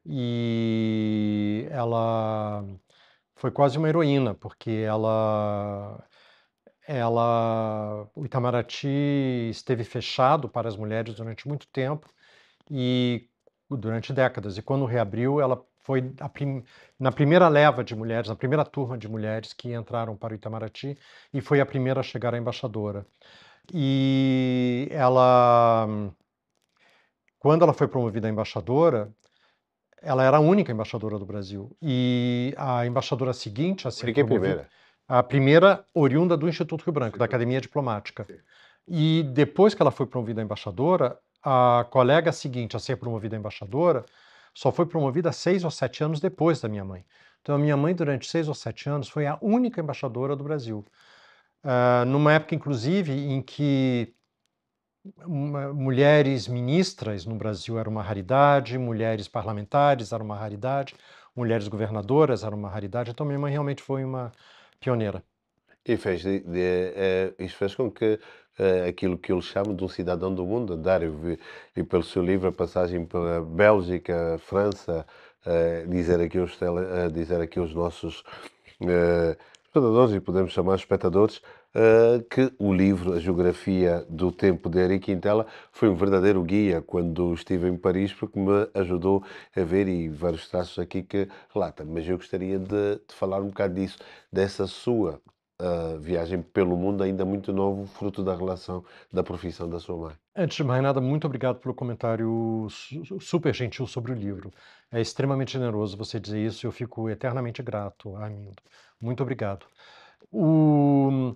e ela foi quase uma heroína, porque o Itamaraty esteve fechado para as mulheres durante muito tempo e durante décadas. E quando reabriu, ela foi na primeira leva de mulheres, na primeira turma de mulheres que entraram para o Itamaraty e foi a primeira a chegar à embaixadora. E quando ela foi promovida a embaixadora, ela era a única embaixadora do Brasil. E a embaixadora seguinte a ser promovida, a primeira oriunda do Instituto Rio Branco, da Academia Diplomática. E depois que ela foi promovida a embaixadora, a colega seguinte a ser promovida a embaixadora só foi promovida 6 ou 7 anos depois da minha mãe. Então, a minha mãe, durante 6 ou 7 anos, foi a única embaixadora do Brasil. Numa época, inclusive, em que mulheres ministras no Brasil era uma raridade, mulheres parlamentares era uma raridade, mulheres governadoras era uma raridade. Então, minha mãe realmente foi uma pioneira. E isso fez com que aquilo que eles chamam de um cidadão do mundo, andar e pelo seu livro, a passagem pela Bélgica, França, dizer aqui aos nossos espectadores, e podemos chamar espectadores, que o livro, a geografia do tempo de Henri Quintela, foi um verdadeiro guia quando estive em Paris, porque me ajudou a ver, e vários traços aqui que relata. Mas eu gostaria de falar um bocado disso, dessa sua viagem pelo mundo, ainda muito novo, fruto da relação, da profissão da sua mãe. Antes de mais nada, muito obrigado pelo comentário super gentil sobre o livro. É extremamente generoso você dizer isso e eu fico eternamente grato, Armindo. Muito obrigado. O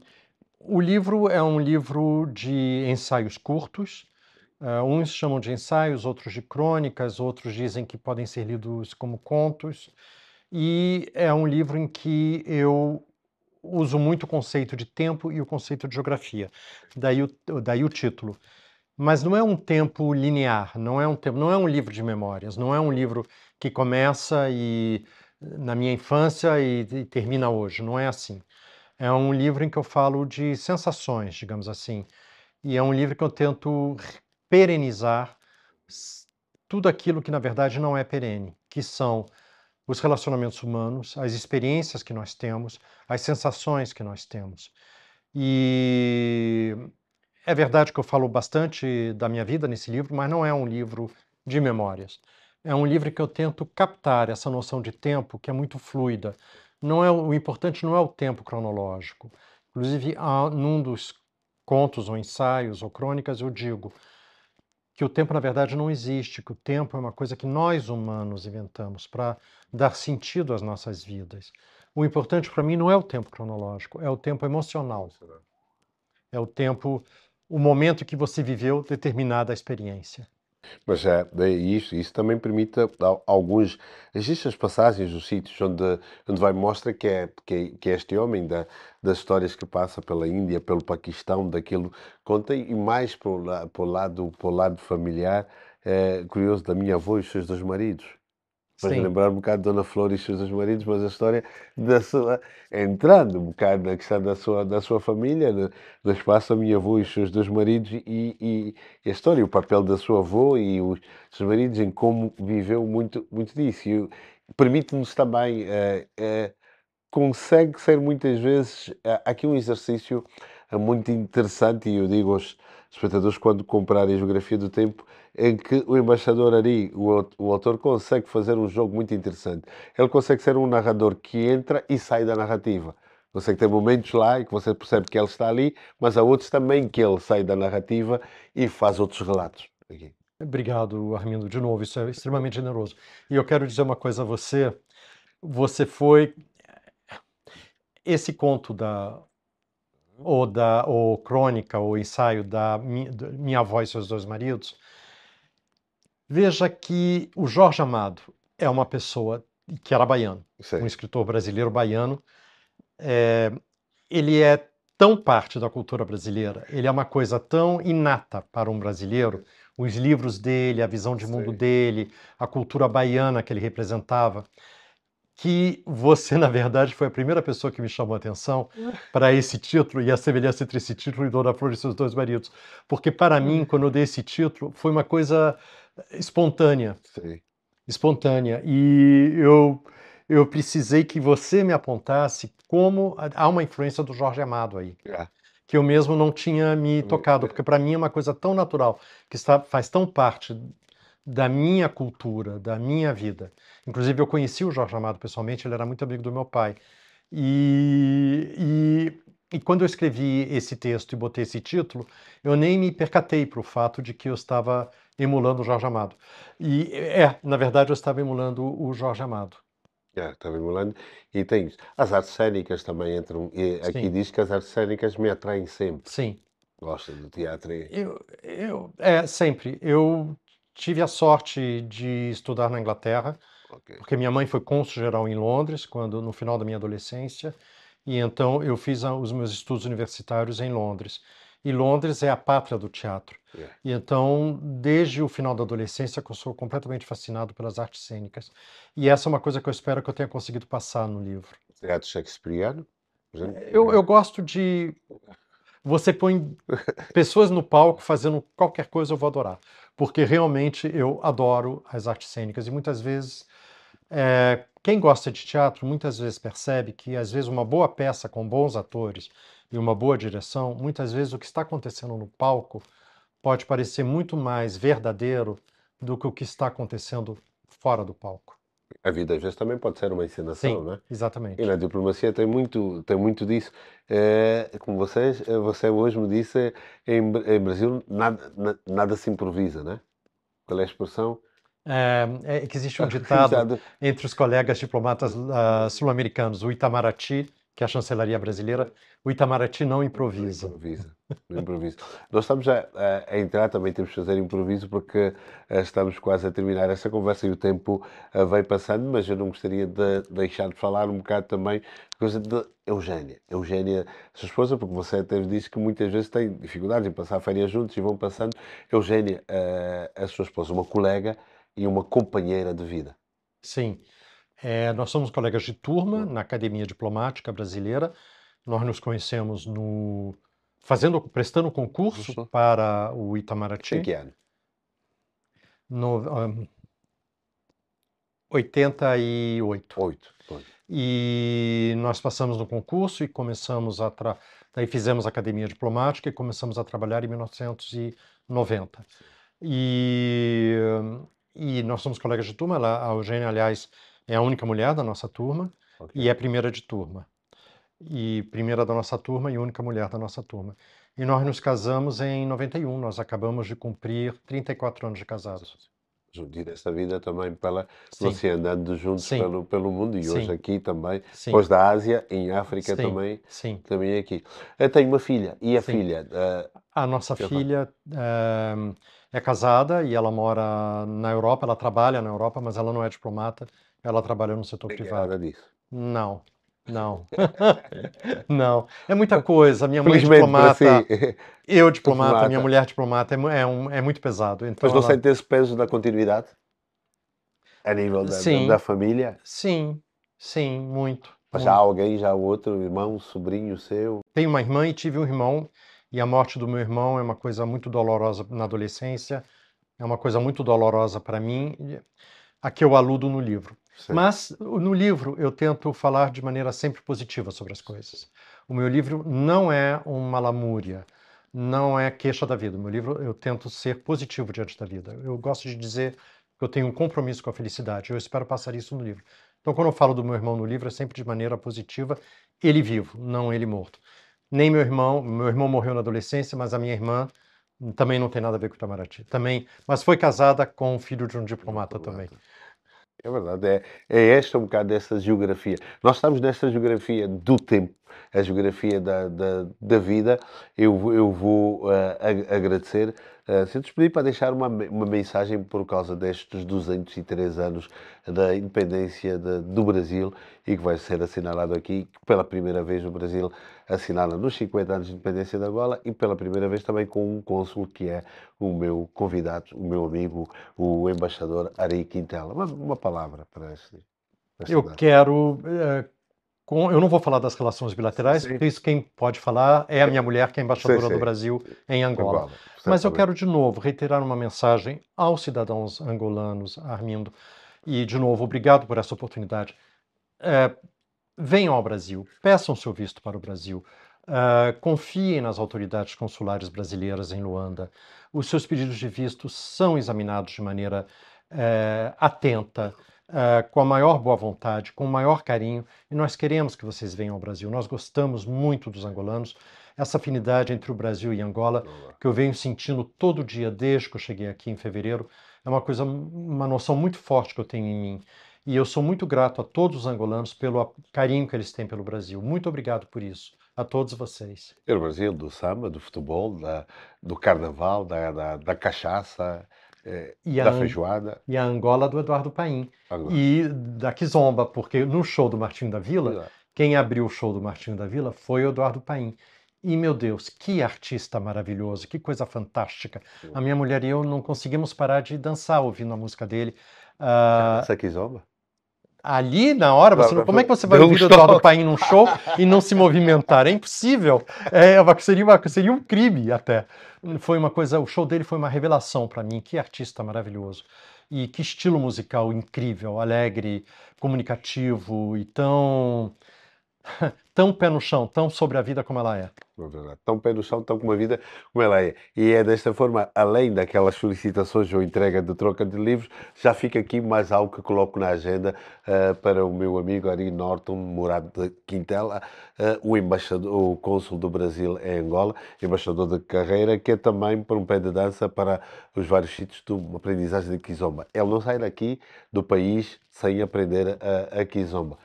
livro é um livro de ensaios curtos. Uns chamam de ensaios, outros de crônicas, outros dizem que podem ser lidos como contos. E é um livro em que eu uso muito o conceito de tempo e o conceito de geografia. Daí o título. Mas não é um tempo linear, não é um livro de memórias, não é um livro que começa na minha infância e termina hoje, não é assim. É um livro em que eu falo de sensações, digamos assim, e é um livro que eu tento perenizar tudo aquilo que na verdade não é perene, que são os relacionamentos humanos, as experiências que nós temos, as sensações que nós temos. E é verdade que eu falo bastante da minha vida nesse livro, mas não é um livro de memórias. É um livro que eu tento captar essa noção de tempo que é muito fluida. O importante não é o tempo cronológico. Inclusive, num dos contos ou ensaios ou crônicas, eu digo que o tempo, na verdade, não existe, que o tempo é uma coisa que nós humanos inventamos para dar sentido às nossas vidas. O importante para mim não é o tempo cronológico, é o tempo emocional. É o momento que você viveu determinada experiência. Mas isso também permite alguns. Existem as passagens dos sítios onde vai mostra que é este homem das histórias que passa pela Índia, pelo Paquistão, daquilo conta, e mais para o lado familiar, curioso, da minha avó e os seus dois maridos. Faz Sim, lembrar um bocado Dona Flor e os seus dois maridos, mas a história da sua, entrando um bocado na questão da sua família, no espaço, a minha avó e os seus dois maridos, e a história, o papel da sua avó e os seus maridos em como viveu muito, muito disso. E permite-nos também, consegue ser muitas vezes, aqui um exercício muito interessante, e eu digo aos espectadores quando comprarem a Geografia do Tempo, em que o embaixador Ari, o autor, consegue fazer um jogo muito interessante. Ele consegue ser um narrador que entra e sai da narrativa. Consegue ter momentos lá em que você percebe que ele está ali, mas há outros também que ele sai da narrativa e faz outros relatos. Aqui. obrigado, Armindo, de novo, isso é extremamente generoso. E eu quero dizer uma coisa a você. Você foi. Esse conto ou crônica, ou ensaio da Minha Avó e Seus Dois Maridos, veja que o Jorge Amado é uma pessoa que era baiano, um Sim, escritor brasileiro baiano. Ele é tão parte da cultura brasileira, ele é uma coisa tão inata para um brasileiro, os livros dele, a visão de mundo sim. dele, a cultura baiana que ele representava, que você, na verdade, foi a primeira pessoa que me chamou a atenção para esse título e a semelhança entre esse título e Dona Flor e seus dois maridos. Porque, para mim, quando eu dei esse título, foi uma coisa espontânea. Sim. Espontânea. E eu precisei que você me apontasse como há uma influência do Jorge Amado aí, Yeah. que eu mesmo não tinha me tocado, porque para mim é uma coisa tão natural, que faz tão parte da minha cultura, da minha vida. Inclusive, eu conheci o Jorge Amado pessoalmente, ele era muito amigo do meu pai. E quando eu escrevi esse texto e botei esse título, eu nem me percatei para o fato de que eu estava emulando o Jorge Amado. Na verdade, eu estava emulando o Jorge Amado. Está bem, Molano. E tens as artes cênicas também entram. E aqui Sim, diz que as artes cênicas me atraem sempre. sim. Gosta do teatro. Sempre. Eu tive a sorte de estudar na Inglaterra, Ok. porque minha mãe foi cônsul-geral em Londres, no final da minha adolescência, e então eu fiz os meus estudos universitários em Londres. E Londres é a pátria do teatro. Yeah. E então, desde o final da adolescência, que eu sou completamente fascinado pelas artes cênicas. E essa é uma coisa que eu espero que eu tenha conseguido passar no livro. Teatro shakespeariano, por exemplo? Eu gosto de... Você põe pessoas no palco fazendo qualquer coisa, eu vou adorar. Porque realmente eu adoro as artes cênicas. E muitas vezes, quem gosta de teatro, muitas vezes percebe que, às vezes, uma boa peça com bons atores e uma boa direção, muitas vezes o que está acontecendo no palco pode parecer muito mais verdadeiro do que o que está acontecendo fora do palco. A vida às vezes também pode ser uma encenação, Sim, não é? E exatamente. na diplomacia tem muito disso. Como você hoje me disse, em Brasil nada se improvisa, né? Qual é a expressão? É que existe um ditado Exato. entre os colegas diplomatas sul-americanos, o Itamaraty, que é a chancelaria brasileira, o Itamaraty não Não improvisa. improvisa. Não improvisa. Nós estamos a entrar, também temos que fazer improviso, porque estamos quase a terminar essa conversa e o tempo vai passando, mas eu não gostaria de deixar de falar um bocado também coisa de Eugénia. Eugénia, sua esposa, porque você até disse que muitas vezes tem dificuldades em passar férias juntos e vão passando. Eugénia, a sua esposa, uma colega e uma companheira de vida. Sim, nós somos colegas de turma na Academia Diplomática Brasileira. Nós nos conhecemos prestando concurso Uhum. para o Em Itamaraty, que ano? no 88. 8. Pois. E nós passamos no concurso e daí fizemos academia diplomática e começamos a trabalhar em 1990. E, e nós somos colegas de turma. A Eugênia, aliás, é a única mulher da nossa turma Ok. e é primeira de turma. E primeira da nossa turma e única mulher da nossa turma. E nós nos casamos em 91. Nós acabamos de cumprir 34 anos de casados. Junto dessa vida também pela Sim, você andando juntos sim, pelo mundo e hoje sim, aqui também, sim, depois da Ásia, em África sim, também, sim, também aqui. Eu tenho uma filha, e a sim. filha? A nossa Que faz? filha é casada e ela mora na Europa, ela trabalha na Europa, mas ela não é diplomata, ela trabalha no setor Nem quer privado. nada disso. Não, não, não. É muita coisa. Minha mãe Felizmente para si, diplomata, eu diplomata, minha diplomata, mulher diplomata, é muito pesado. mas Então não ela, sente esse peso da continuidade a nível da sim, família? sim, sim, muito, Mas já há muito. alguém, já há outro irmão, sobrinho seu? Tenho uma irmã e tive um irmão, e a morte do meu irmão é uma coisa muito dolorosa na adolescência, é uma coisa muito dolorosa para mim, a que eu aludo no livro. Sim. Mas no livro eu tento falar de maneira sempre positiva sobre as coisas. O meu livro não é uma lamúria, não é queixa da vida. O meu livro eu tento ser positivo diante da vida. Eu gosto de dizer que eu tenho um compromisso com a felicidade. Eu espero passar isso no livro. Então, quando eu falo do meu irmão no livro, é sempre de maneira positiva, ele vivo, não ele morto. Nem meu irmão morreu na adolescência, mas a minha irmã também não tem nada a ver com o Itamaraty. Também, mas foi casada com o filho de um diplomata também. Diplomata. É verdade, é esta um bocado dessa geografia. Nós estamos nesta geografia do tempo, a geografia da vida. Eu vou agradecer. Se eu te pedir para deixar uma mensagem por causa destes 203 anos da independência do Brasil e que vai ser assinalado aqui, que pela primeira vez o Brasil assinala nos 50 anos de independência de Angola e pela primeira vez também com um cônsul que é o meu convidado, o meu amigo, o embaixador Ari Quintela. Uma palavra para esta Eu data. quero. Eu não vou falar das relações bilaterais, Sim, porque isso quem pode falar é a minha mulher, que é sim, embaixadora do sim. Brasil em Angola. Angola, Mas eu certamente. quero, de novo, reiterar uma mensagem aos cidadãos angolanos, Armindo. E, de novo, obrigado por essa oportunidade. Venham ao Brasil, peçam seu visto para o Brasil, confiem nas autoridades consulares brasileiras em Luanda. Os seus pedidos de visto são examinados de maneira atenta, com a maior boa vontade, com o maior carinho, e nós queremos que vocês venham ao Brasil. Nós gostamos muito dos angolanos. Essa afinidade entre o Brasil e Angola, que eu venho sentindo todo dia desde que eu cheguei aqui em fevereiro, é uma noção muito forte que eu tenho em mim. E eu sou muito grato a todos os angolanos pelo carinho que eles têm pelo Brasil. Muito obrigado por isso. A todos vocês. É o Brasil do samba, do futebol, do carnaval, da cachaça. E a, Da An- feijoada. e a Angola do Eduardo Paim. Agora. E da Kizomba, porque no show do Martinho da Vila, quem abriu o show do Martinho da Vila foi o Eduardo Paim. E, meu Deus, que artista maravilhoso, que coisa fantástica. A minha mulher e eu não conseguimos parar de dançar ouvindo a música dele. Ah, Essa Kizomba? ali, na hora, como é que você vai Deu um ouvir o Eduardo choque. Paim num show e não se movimentar? É impossível. Seria um crime até. Foi uma coisa, o show dele foi uma revelação para mim. Que artista maravilhoso. E que estilo musical incrível, alegre, comunicativo e tão pé no chão, tão sobre a vida como ela é. Não é verdade. Tão pé no chão, tão com uma vida como ela é. E é desta forma, além daquelas solicitações ou entrega de troca de livros, já fica aqui mais algo que coloco na agenda para o meu amigo Ari Norton Murado de Quintela, o embaixador, o cônsul do Brasil em Angola, embaixador de carreira, que é também por um pé de dança para os vários sítios de uma aprendizagem de Kizomba. Ele não sai daqui do país sem aprender a Kizomba.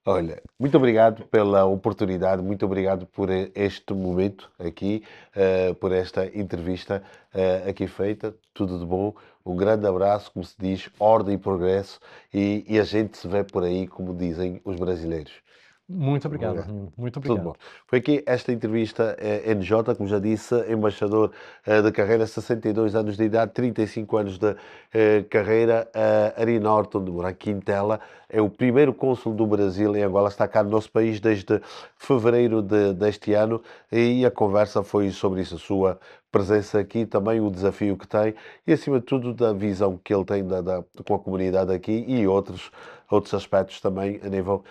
Olha, muito obrigado pela oportunidade, muito obrigado por este momento aqui, por esta entrevista aqui feita. Tudo de bom, um grande abraço, como se diz, ordem e progresso, e a gente se vê por aí, como dizem os brasileiros. Muito obrigado, Obrigado. Arlindo. Muito Tudo bom. obrigado. Foi aqui esta entrevista NJ, como já disse, embaixador de carreira, 62 anos de idade, 35 anos de carreira, Ari Norton de Moura Quintela, é o primeiro cônsul do Brasil em Angola, está cá no nosso país desde fevereiro deste ano, e a conversa foi sobre isso, a sua presença aqui, também o desafio que tem e, acima de tudo, da visão que ele tem com a comunidade aqui e outros aspectos também a nível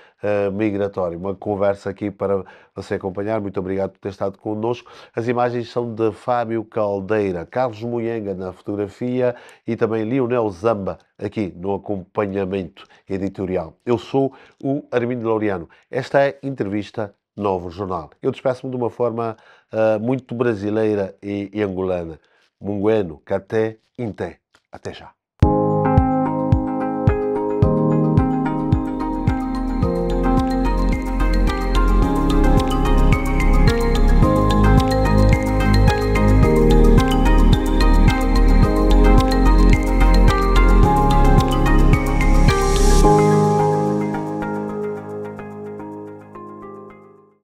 migratório. Uma conversa aqui para você acompanhar. Muito obrigado por ter estado connosco. As imagens são de Fábio Caldeira, Carlos Moenga na fotografia e também Lionel Zamba aqui no acompanhamento editorial. Eu sou o Armindo Laureano. Esta é a entrevista Novo Jornal. Eu despeço-me de uma forma muito brasileira e angolana. Mungueno, Caté, Inté. Até já.